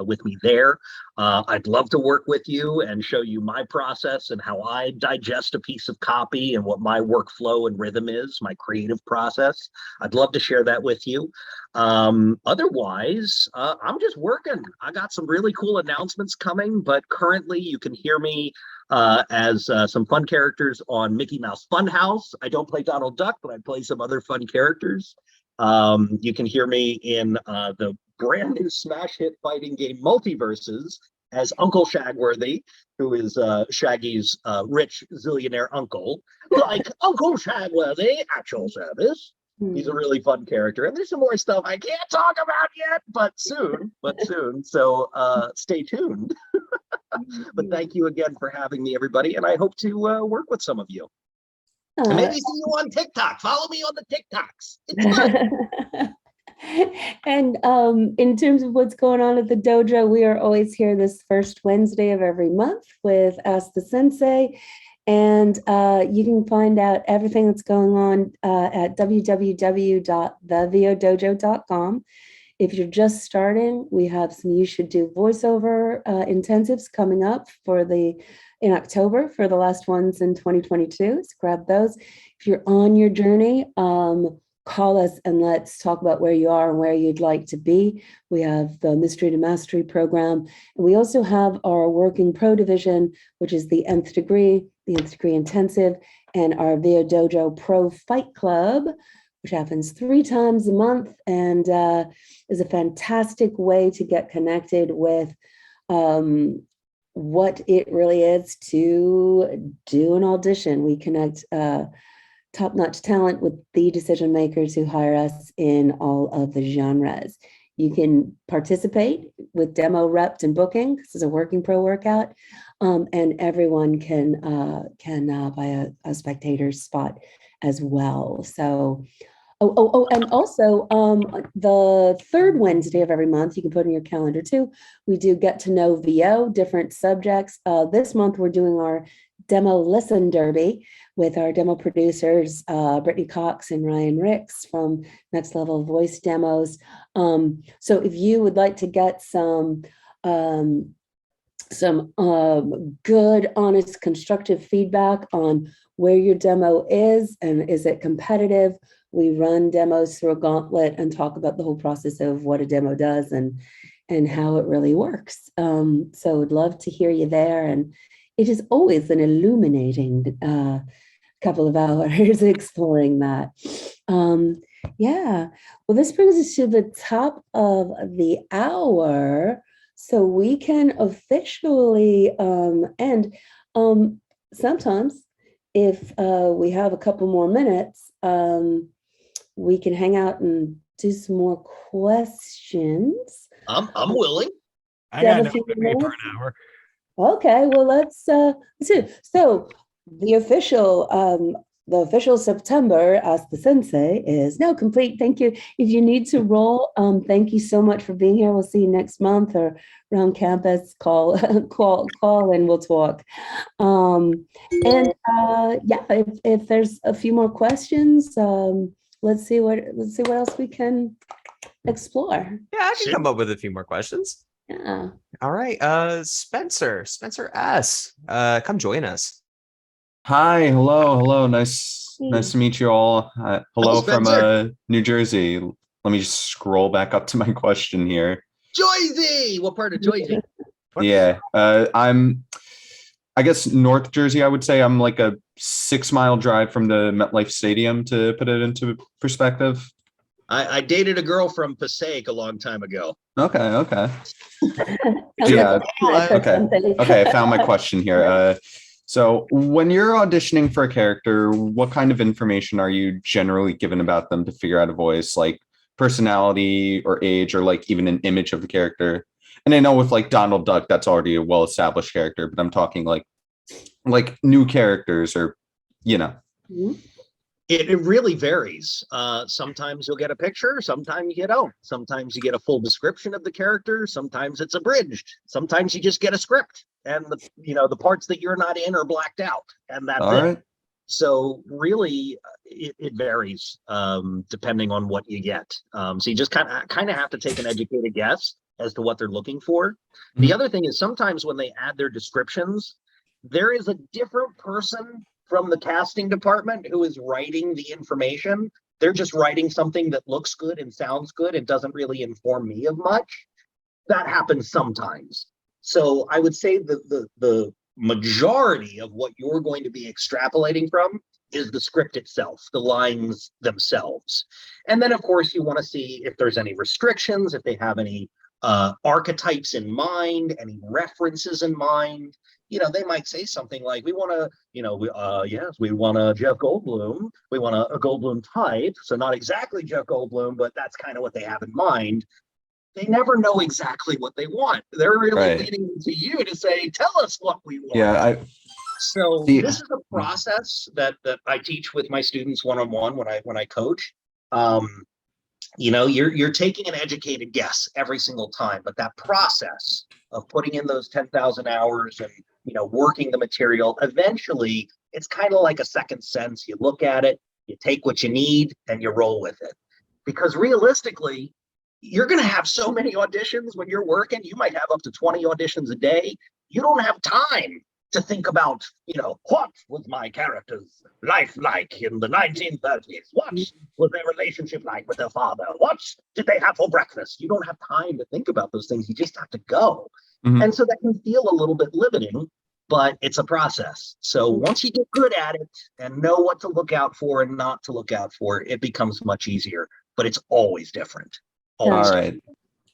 Speaker 1: with me there. I'd love to work with you and show you my process and how I digest a piece of copy and what my workflow and rhythm is, my creative process. I'd love to share that with you. Otherwise, I'm just working. I got some really cool announcements coming, but currently you can hear me as some fun characters on Mickey Mouse Funhouse. I don't play Donald Duck, but I play some other fun characters. You can hear me in the brand new smash hit fighting game Multiverses as Uncle Shagworthy, who is Shaggy's rich zillionaire uncle, like Uncle Shagworthy at your service. He's a really fun character, and there's some more stuff I can't talk about yet, but soon. So stay tuned. But thank you again for having me, everybody, and I hope to work with some of you. And maybe see you on TikTok. Follow me on the TikToks. It's fun.
Speaker 2: And in terms of what's going on at the dojo, we are always here this first Wednesday of every month with Ask the Sensei. And you can find out everything that's going on at www.thevodojo.com. If you're just starting, we have some You Should Do voiceover intensives coming up in October for the last ones in 2022. So grab those. If you're on your journey, call us and let's talk about where you are and where you'd like to be. We have the Mystery to Mastery program. And we also have our Working Pro division, which is the Nth Degree Intensive, and our Via Dojo Pro Fight Club, which happens 3 times a month and is a fantastic way to get connected with what it really is to do an audition. We connect top-notch talent with the decision makers who hire us in all of the genres. You can participate with demo reps and booking. This is a Working Pro workout, and everyone can buy a spectator's spot as well. So, and also the third Wednesday of every month, you can put in your calendar too, we do Get to Know VO, different subjects. This month, we're doing our Demo Listen Derby with our demo producers, Brittany Cox and Ryan Ricks from Next Level Voice Demos. So if you would like to get some good, honest, constructive feedback on where your demo is and is it competitive, we run demos through a gauntlet and talk about the whole process of what a demo does and how it really works. So I'd love to hear you there. And it is always an illuminating couple of hours exploring that. Yeah, well, this brings us to the top of the hour, so we can officially end. Sometimes, if we have a couple more minutes, we can hang out and do some more questions.
Speaker 1: I'm willing.
Speaker 3: I got nothing to me for an hour.
Speaker 2: Okay, well, let's see. So the official September Ask the Sensei is now complete. Thank you. If you need to roll, thank you so much for being here. We'll see you next month or around campus. Call and we'll talk. Yeah, if there's a few more questions, let's see what else we can explore.
Speaker 4: Yeah, I can come up with a few more questions.
Speaker 2: Yeah.
Speaker 4: All right. Spencer S. Come join us.
Speaker 12: Hi, hello. Nice to meet you all. Hello from New Jersey. Let me just scroll back up to my question here.
Speaker 1: Jersey! What part of Jersey?
Speaker 12: Yeah, I'm, I guess, North Jersey, I would say. I'm like a 6-mile drive from the MetLife Stadium, to put it into perspective.
Speaker 1: I dated a girl from Passaic a long time ago.
Speaker 12: Okay. Yeah. Okay. I found my question here. So when you're auditioning for a character, what kind of information are you generally given about them to figure out a voice, like personality or age, or like even an image of the character? And I know with like Donald Duck, that's already a well-established character, but I'm talking like new characters, or, you know.
Speaker 2: Mm-hmm.
Speaker 1: It really varies. Sometimes you'll get a picture, sometimes you don't. Sometimes you get a full description of the character, sometimes it's abridged. Sometimes you just get a script, and the parts that you're not in are blacked out, and that's
Speaker 12: All
Speaker 1: it.
Speaker 12: right.
Speaker 1: So really, it varies depending on what you get. So you just kind of have to take an educated guess as to what they're looking for.
Speaker 12: Mm-hmm.
Speaker 1: The other thing is, sometimes when they add their descriptions, there is a different person from the casting department who is writing the information. They're just writing something that looks good and sounds good and doesn't really inform me of much. That happens sometimes. So I would say the majority of what you're going to be extrapolating from is the script itself, the lines themselves. And then, of course, you want to see if there's any restrictions, if they have any archetypes in mind, any references in mind. They might say something like, we want to, we want a Jeff Goldblum. We want a Goldblum type. So not exactly Jeff Goldblum, but that's kind of what they have in mind. They never know exactly what they want. They're really leading to you to say, tell us what we want.
Speaker 12: Yeah.
Speaker 1: So this is a process that I teach with my students one-on-one when I coach. You're taking an educated guess every single time, but that process of putting in those 10,000 hours and working the material, eventually it's kind of like a second sense. You look at it, you take what you need, and you roll with it. Because realistically, you're going to have so many auditions when you're working. You might have up to 20 auditions a day. You don't have time to think about, what was my character's life like in the 1930s? What was their relationship like with their father? What did they have for breakfast? You don't have time to think about those things. You just have to go. Mm-hmm. And so that can feel a little bit limiting, but it's a process. So once you get good at it and know what to look out for and not to look out for, it becomes much easier, but it's always different. Always
Speaker 12: All right.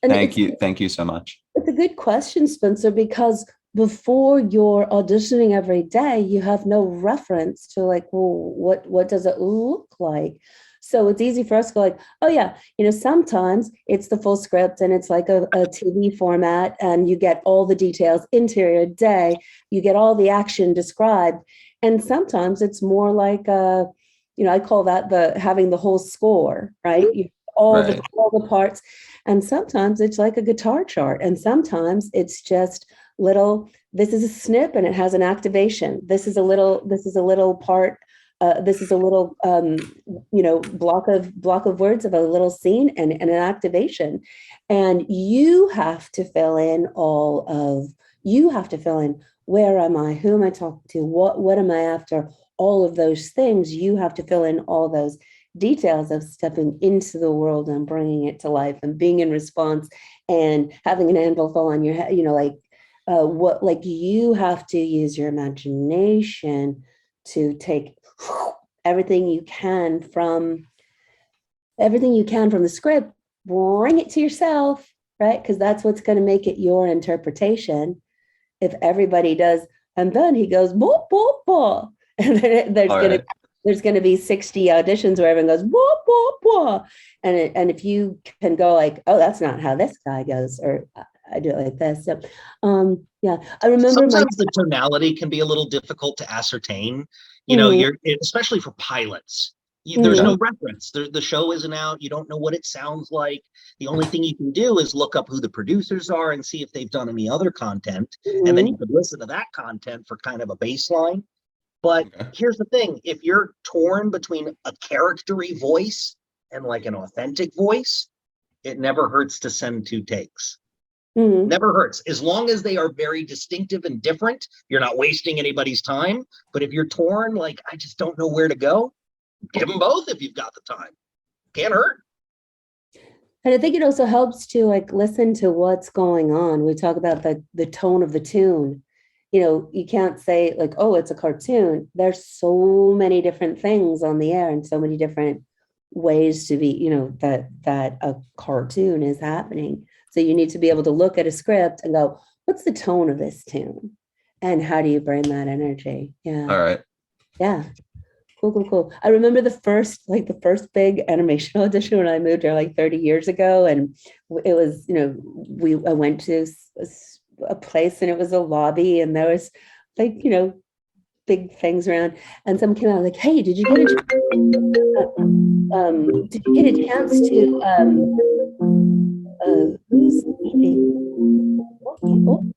Speaker 1: different.
Speaker 12: Thank you so much.
Speaker 2: It's a good question, Spencer, because before you're auditioning every day, you have no reference to what does it look like? So it's easy for us to go like, oh yeah, sometimes it's the full script and it's like a TV format and you get all the details, interior, day, you get all the action described. And sometimes it's more like, I call that having the whole score, right? All the parts. And sometimes it's like a guitar chart. And sometimes it's just this is a snip and it has an activation. This is a little part. This is a little, block of words of a little scene and an activation. And you have to fill in where am I? Who am I talking to? What am I after? All of those things. You have to fill in all those details of stepping into the world and bringing it to life and being in response and having an anvil fall on your head, you have to use your imagination to take everything you can from the script, bring it to yourself, right? Because that's what's going to make it your interpretation. If everybody does, and then he goes, boop, boop, boop. And then there's going to be 60 auditions where everyone goes, boop, boop, boop. And if you can go like, oh, that's not how this guy goes, or I do it like this. So, yeah, I remember
Speaker 1: sometimes the tonality can be a little difficult to ascertain. You know, especially for pilots. There's no reference. The show isn't out. You don't know what it sounds like. The only thing you can do is look up who the producers are and see if they've done any other content. And then you could listen to that content for kind of a baseline. But here's the thing. If you're torn between a charactery voice and like an authentic voice, it never hurts to send 2 takes. Never hurts. As long as they are very distinctive and different, you're not wasting anybody's time. But if you're torn, like, I just don't know where to go, give them both if you've got the time. Can't hurt.
Speaker 2: And I think it also helps to like listen to what's going on. We talk about the tone of the tune. You know, you can't say like, oh, it's a cartoon. There's so many different things on the air and so many different ways to be, you know, that a cartoon is happening. So you need to be able to look at a script and go, what's the tone of this tune? And how do you bring that energy? Yeah.
Speaker 12: All right.
Speaker 2: Yeah. Cool. I remember the first big animation audition when I moved here like 30 years ago. And it was, you know, I went to a place and it was a lobby and there was like, you know, big things around. And someone came out like, hey, did you get a chance to, who's eating? Oh.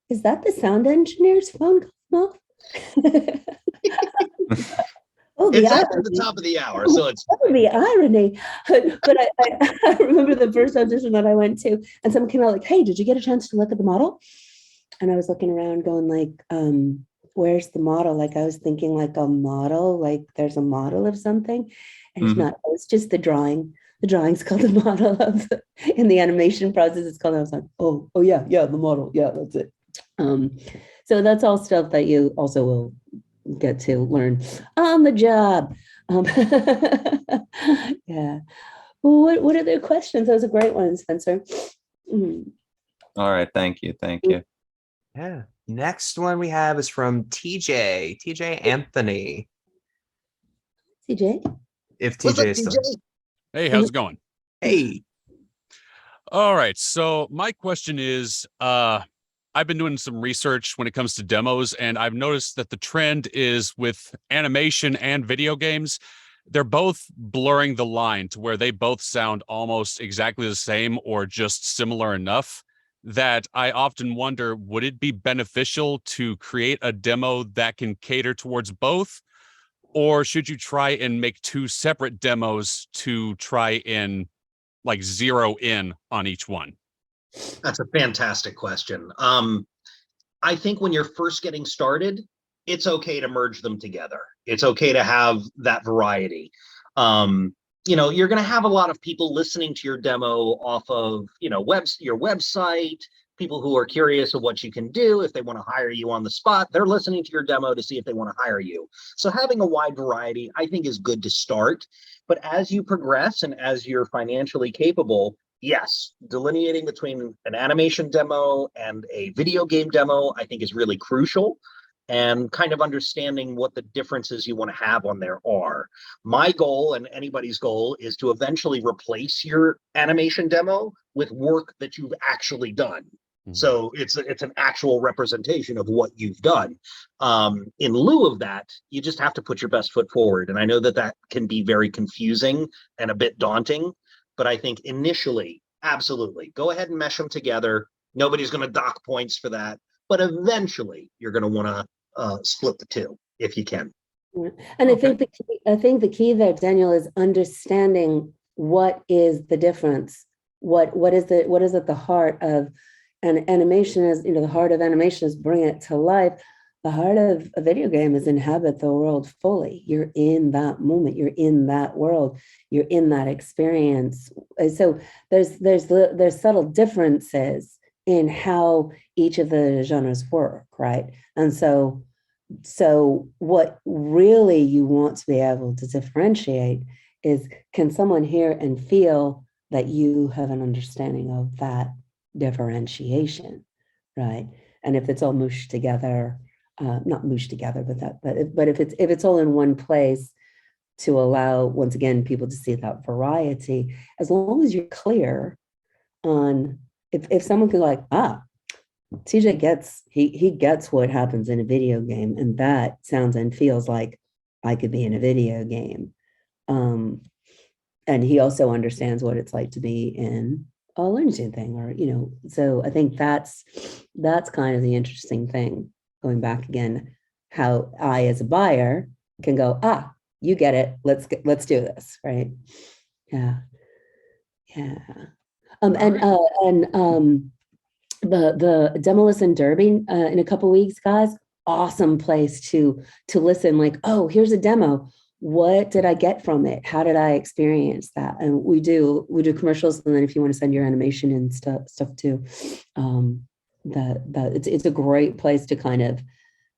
Speaker 2: Is that the sound engineer's phone call?
Speaker 1: It's after the top of the hour, so it's
Speaker 2: the irony. But I remember the first audition that I went to, and someone came out like, "Hey, did you get a chance to look at the model?" And I was looking around, going like, "Where's the model?" Like I was thinking like a model, like there's a model of something, and it's not. It's just the drawing. The drawing's called the model of. In the animation process, it's called. I was like, "Oh yeah, the model. Yeah, that's it." So that's all stuff that you also will get to learn on the job. Yeah. What are the questions? Those are great ones, Spencer.
Speaker 12: All right. Thank you.
Speaker 4: Yeah. Next one we have is from TJ Anthony.
Speaker 2: TJ?
Speaker 4: If TJ is still.
Speaker 13: Hey, how's it going?
Speaker 4: Hey.
Speaker 13: All right. So my question is, I've been doing some research when it comes to demos, and I've noticed that the trend is with animation and video games, they're both blurring the line to where they both sound almost exactly the same or just similar enough that I often wonder, would it be beneficial to create a demo that can cater towards both? Or should you try and make 2 separate demos to try and like zero in on each one?
Speaker 1: That's a fantastic question. I think when you're first getting started, it's okay to merge them together. It's okay to have that variety. You know, you're going to have a lot of people listening to your demo off of, you know, your website, people who are curious of what you can do. If they want to hire you on the spot, they're listening to your demo to see if they want to hire you. So having a wide variety, I think, is good to start. But as you progress and as you're financially capable, yes, delineating between an animation demo and a video game demo, I think, is really crucial, and kind of understanding what the differences you want to have on there are. My goal, and anybody's goal, is to eventually replace your animation demo with work that you've actually done. So it's an actual representation of what you've done. In lieu of that, you just have to put your best foot forward. And I know that can be very confusing and a bit daunting. But I think initially, absolutely, go ahead and mesh them together. Nobody's going to dock points for that. But eventually, you're going to want to split the 2 if you can.
Speaker 2: And okay. I think the key there, Daniel, is understanding what is the difference. What is at the heart of an animation is, you know, the heart of animation is bring it to life. The heart of a video game is inhabit the world fully. You're in that moment. You're in that world. You're in that experience. So there's subtle differences in how each of the genres work, right? And so So what really you want to be able to differentiate is, can someone hear and feel that you have an understanding of that differentiation, right? And if it's all mushed together, not mushed together, but if it's all in one place, to allow, once again, people to see that variety, as long as you're clear on, if someone can like, TJ gets, he gets what happens in a video game, and that sounds and feels like I could be in a video game. And he also understands what it's like to be in a Looney Tune thing, or, so I think that's kind of the interesting thing, going back again, how I, as a buyer, can go, you get it, let's do this, right? Yeah. The demo listen derby in a couple weeks, guys. Awesome place to listen. Like, oh, here's a demo. What did I get from it? How did I experience that? And we do commercials, and then if you want to send your animation and stuff too, it's a great place to kind of,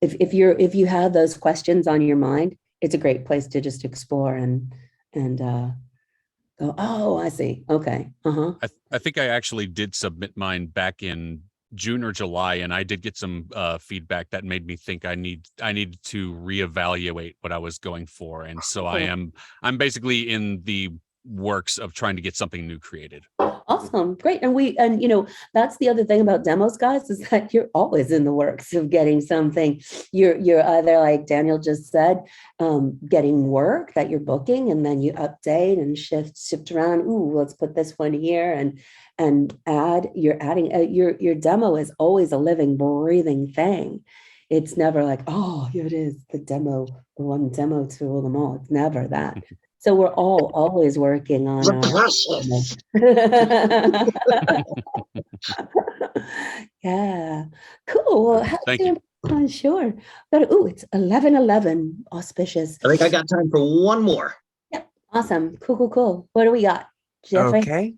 Speaker 2: if you have those questions on your mind, it's a great place to just explore and go, oh, I see. Okay.
Speaker 13: I think I actually did submit mine back in June or July, and I did get some feedback that made me think I needed to reevaluate what I was going for. And so I'm basically in the works of trying to get something new created.
Speaker 2: Awesome. Great. And that's the other thing about demos, guys, is that you're always in the works of getting something. You're either, like Daniel just said, getting work that you're booking, and then you update and shift around. Ooh, let's put this one here and add. You're adding. Your demo is always a living, breathing thing. It's never like, oh, here it is, the one demo to rule them all. It's never that. So we're all always working on yeah, cool. Well,
Speaker 13: thank you.
Speaker 2: Sure, but it's 11:11, auspicious.
Speaker 1: I think I got time for one more.
Speaker 2: Yeah, awesome, cool. What do we got, Jeffrey?
Speaker 4: Okay,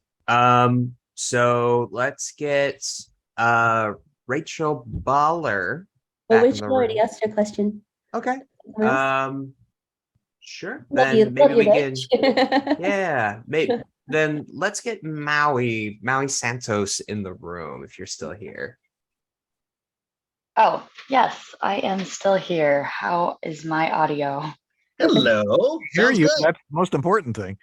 Speaker 4: so let's get Rachel Baller.
Speaker 2: Well, Rachel already asked your question.
Speaker 4: Okay. Sure.
Speaker 2: Love
Speaker 4: Then maybe
Speaker 2: you,
Speaker 4: we can.
Speaker 2: Rich.
Speaker 4: Yeah. Maybe then let's get Maui Santos in the room if you're still here.
Speaker 14: Oh, yes, I am still here. How is my audio?
Speaker 1: Hello.
Speaker 3: Hear you. That's the most important thing.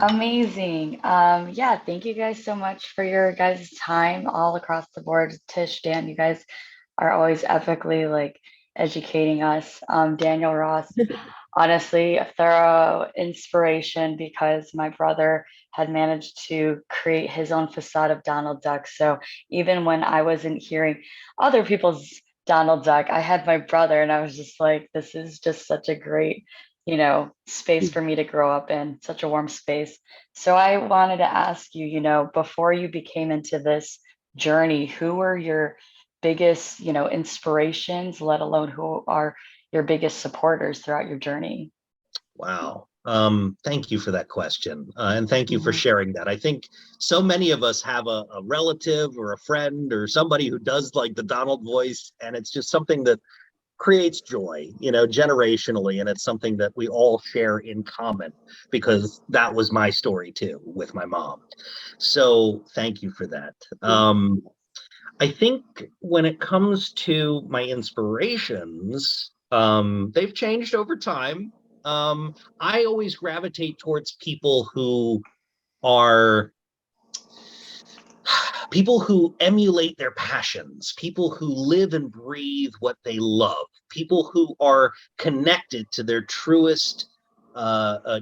Speaker 14: Amazing. Yeah, thank you guys so much for your guys' time all across the board. Tish, Dan, you guys are always epically like educating us. Daniel Ross, honestly, a thorough inspiration, because my brother had managed to create his own facade of Donald Duck. So even when I wasn't hearing other people's Donald Duck, I had my brother, and I was just like, this is just such a great, space for me to grow up in, such a warm space. So I wanted to ask you, before you became into this journey, who were your biggest, inspirations, let alone who are your biggest supporters throughout your journey?
Speaker 1: Wow. Thank you for that question. And thank you for sharing that. I think so many of us have a relative or a friend or somebody who does like the Donald voice, and it's just something that creates joy, generationally. And it's something that we all share in common, because that was my story too, with my mom. So thank you for that. I think when it comes to my inspirations, they've changed over time. I always gravitate towards people who emulate their passions, people who live and breathe what they love, people who are connected to their truest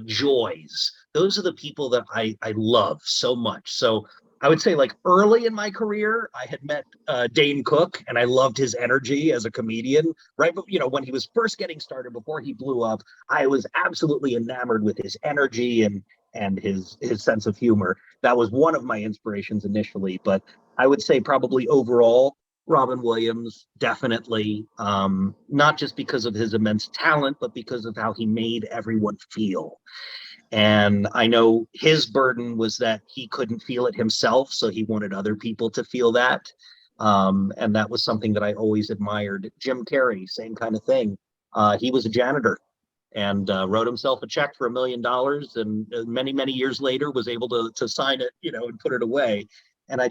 Speaker 1: joys. Those are the people that I love so much. So I would say, like, early in my career, I had met Dane Cook, and I loved his energy as a comedian. Right, when he was first getting started, before he blew up, I was absolutely enamored with his energy and his sense of humor. That was one of my inspirations initially. But I would say probably overall, Robin Williams, definitely, not just because of his immense talent, but because of how he made everyone feel. And I know his burden was that he couldn't feel it himself, so he wanted other people to feel that. And that was something that I always admired. Jim Carrey, same kind of thing. He was a janitor and wrote himself a check for $1 million, and many years later was able to sign it, and put it away. And I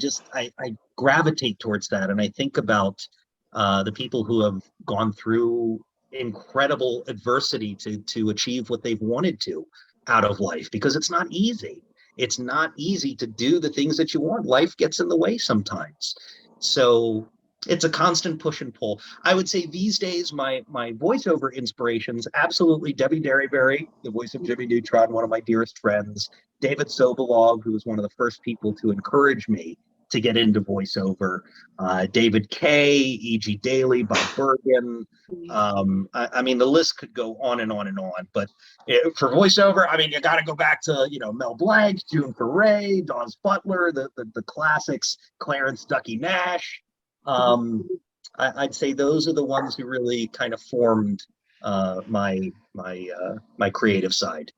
Speaker 1: gravitate towards that, and I think about the people who have gone through incredible adversity to achieve what they've wanted to out of life, because it's not easy. It's not easy to do the things that you want. Life gets in the way sometimes. So it's a constant push and pull. I would say these days, my voiceover inspirations, absolutely Debbie Derryberry, the voice of Jimmy Neutron, one of my dearest friends, David Sobolov, who was one of the first people to encourage me to get into voiceover, David Kay, E.G. Daly, Bob Bergen. I mean, the list could go on and on and on. But for voiceover, I mean, you got to go back to, Mel Blanc, June Foray, Dawes Butler, the classics, Clarence Ducky Nash. I'd say those are the ones who really kind of formed my creative side.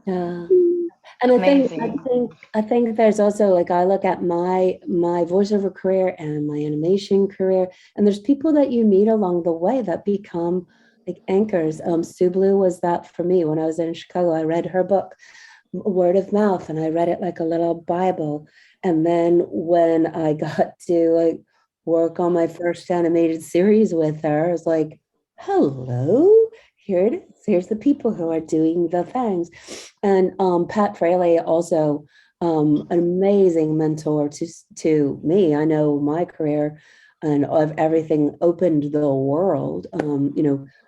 Speaker 2: Yeah. And I think there's also, like, I look at my voiceover career and my animation career, and there's people that you meet along the way that become like anchors. Sublu was that for me. When I was in Chicago, I read her book, word of mouth, and I read it like a little Bible. And then when I got to like work on my first animated series with her, I was like, hello, here it is. Here's the people who are doing the things. And Pat Fraley, also an amazing mentor to me. I know my career and of everything opened the world. I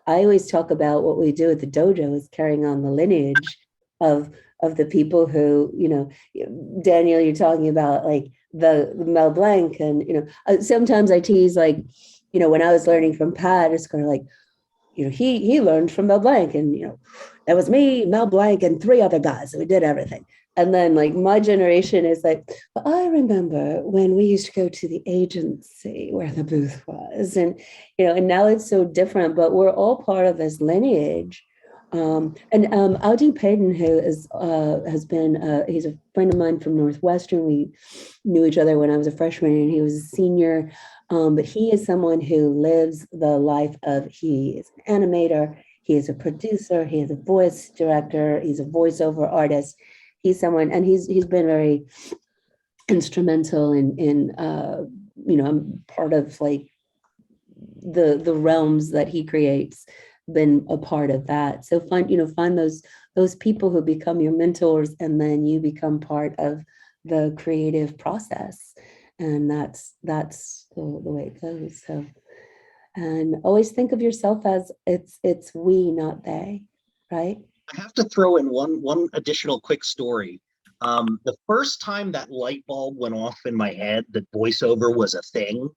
Speaker 2: always talk about what we do at the dojo is carrying on the lineage of the people who, Daniel, you're talking about like the Mel Blanc, and sometimes I tease, like, when I was learning from Pat, it's kind of like, he learned from Mel Blanc, and that was me, Mel Blanc, and 3 other guys, and we did everything. And then like my generation is like, well, I remember when we used to go to the agency where the booth was, and now it's so different, but we're all part of this lineage. And Audie Payton, who has been he's a friend of mine from Northwestern. We knew each other when I was a freshman and he was a senior. But he is someone who lives the life of, he is an animator, he is a producer, he is a voice director, he's a voiceover artist. He's someone, and he's been very instrumental in I'm part of like the realms that he creates, been a part of that. So find those people who become your mentors, and then you become part of the creative process. And that's the way it goes. So, and always think of yourself as it's we, not they, right?
Speaker 1: I have to throw in one additional quick story. The first time that light bulb went off in my head that voiceover was a thing,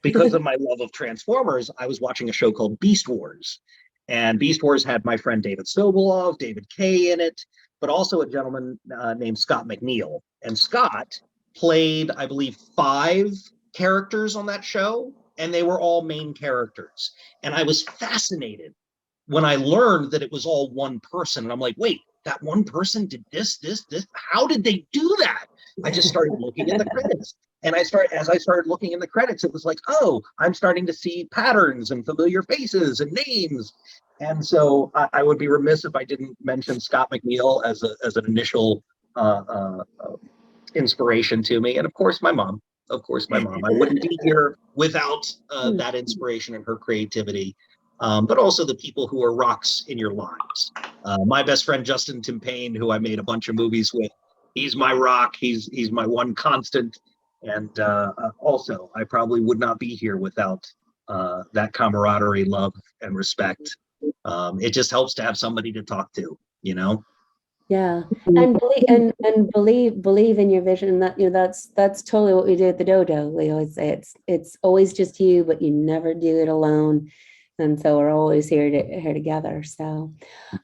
Speaker 1: because of my love of Transformers, I was watching a show called Beast Wars. And Beast Wars had my friend David Sobolov, David Kay in it, but also a gentleman named Scott McNeil. And Scott played, I believe, 5 characters on that show, and they were all main characters. And I was fascinated when I learned that it was all one person. And I'm like, wait, that one person did this. How did they do that? I just started looking at the credits. And as I started looking in the credits, it was like, oh, I'm starting to see patterns and familiar faces and names. And so I would be remiss if I didn't mention Scott McNeil as an initial inspiration to me. And of course, my mom. I wouldn't be here without that inspiration and her creativity. But also the people who are rocks in your lives. My best friend, Justin Timpain, who I made a bunch of movies with, he's my rock. He's my one constant. And also, I probably would not be here without that camaraderie, love, and respect. It just helps to have somebody to talk to,
Speaker 2: Yeah, and believe in your vision. That that's totally what we do at the dojo. We always say it's always just you, but you never do it alone. And so we're always here together. So,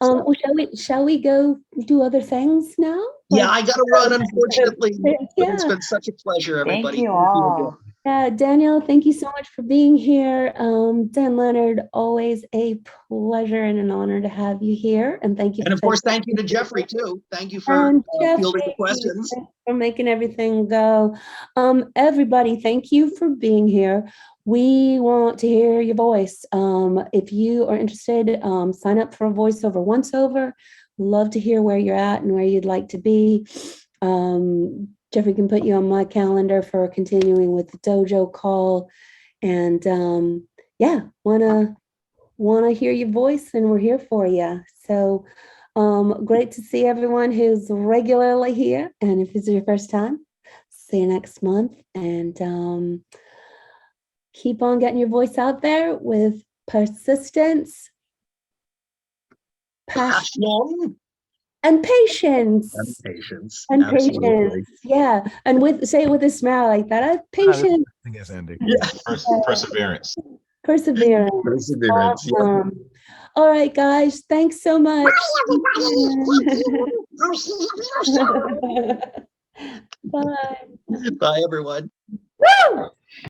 Speaker 2: well, shall we go do other things now?
Speaker 1: Yeah, I got to run, unfortunately. But it's been such a pleasure, everybody.
Speaker 14: Thank you all.
Speaker 2: Yeah, Daniel, thank you so much for being here. Dan Leonard, always a pleasure and an honor to have you here. And thank you.
Speaker 1: And of course, thank you to Jeffrey too. Thank you for fielding the questions.
Speaker 2: For making everything go. Everybody, thank you for being here. We want to hear your voice. If you are interested, sign up for a voiceover once over. Love to hear where you're at and where you'd like to be. Jeffrey can put you on my calendar for continuing with the dojo call. And yeah, wanna hear your voice, and we're here for you. So great to see everyone who's regularly here. And if this is your first time, see you next month. And keep on getting your voice out there with persistence, passion, and patience. And patience. Yeah. And say it with a smile like that. I have patience.
Speaker 3: Yes, Andy.
Speaker 7: Perseverance.
Speaker 2: Perseverance. Awesome. All right, guys. Thanks so much. Bye.
Speaker 1: Bye, everyone.
Speaker 2: Woo!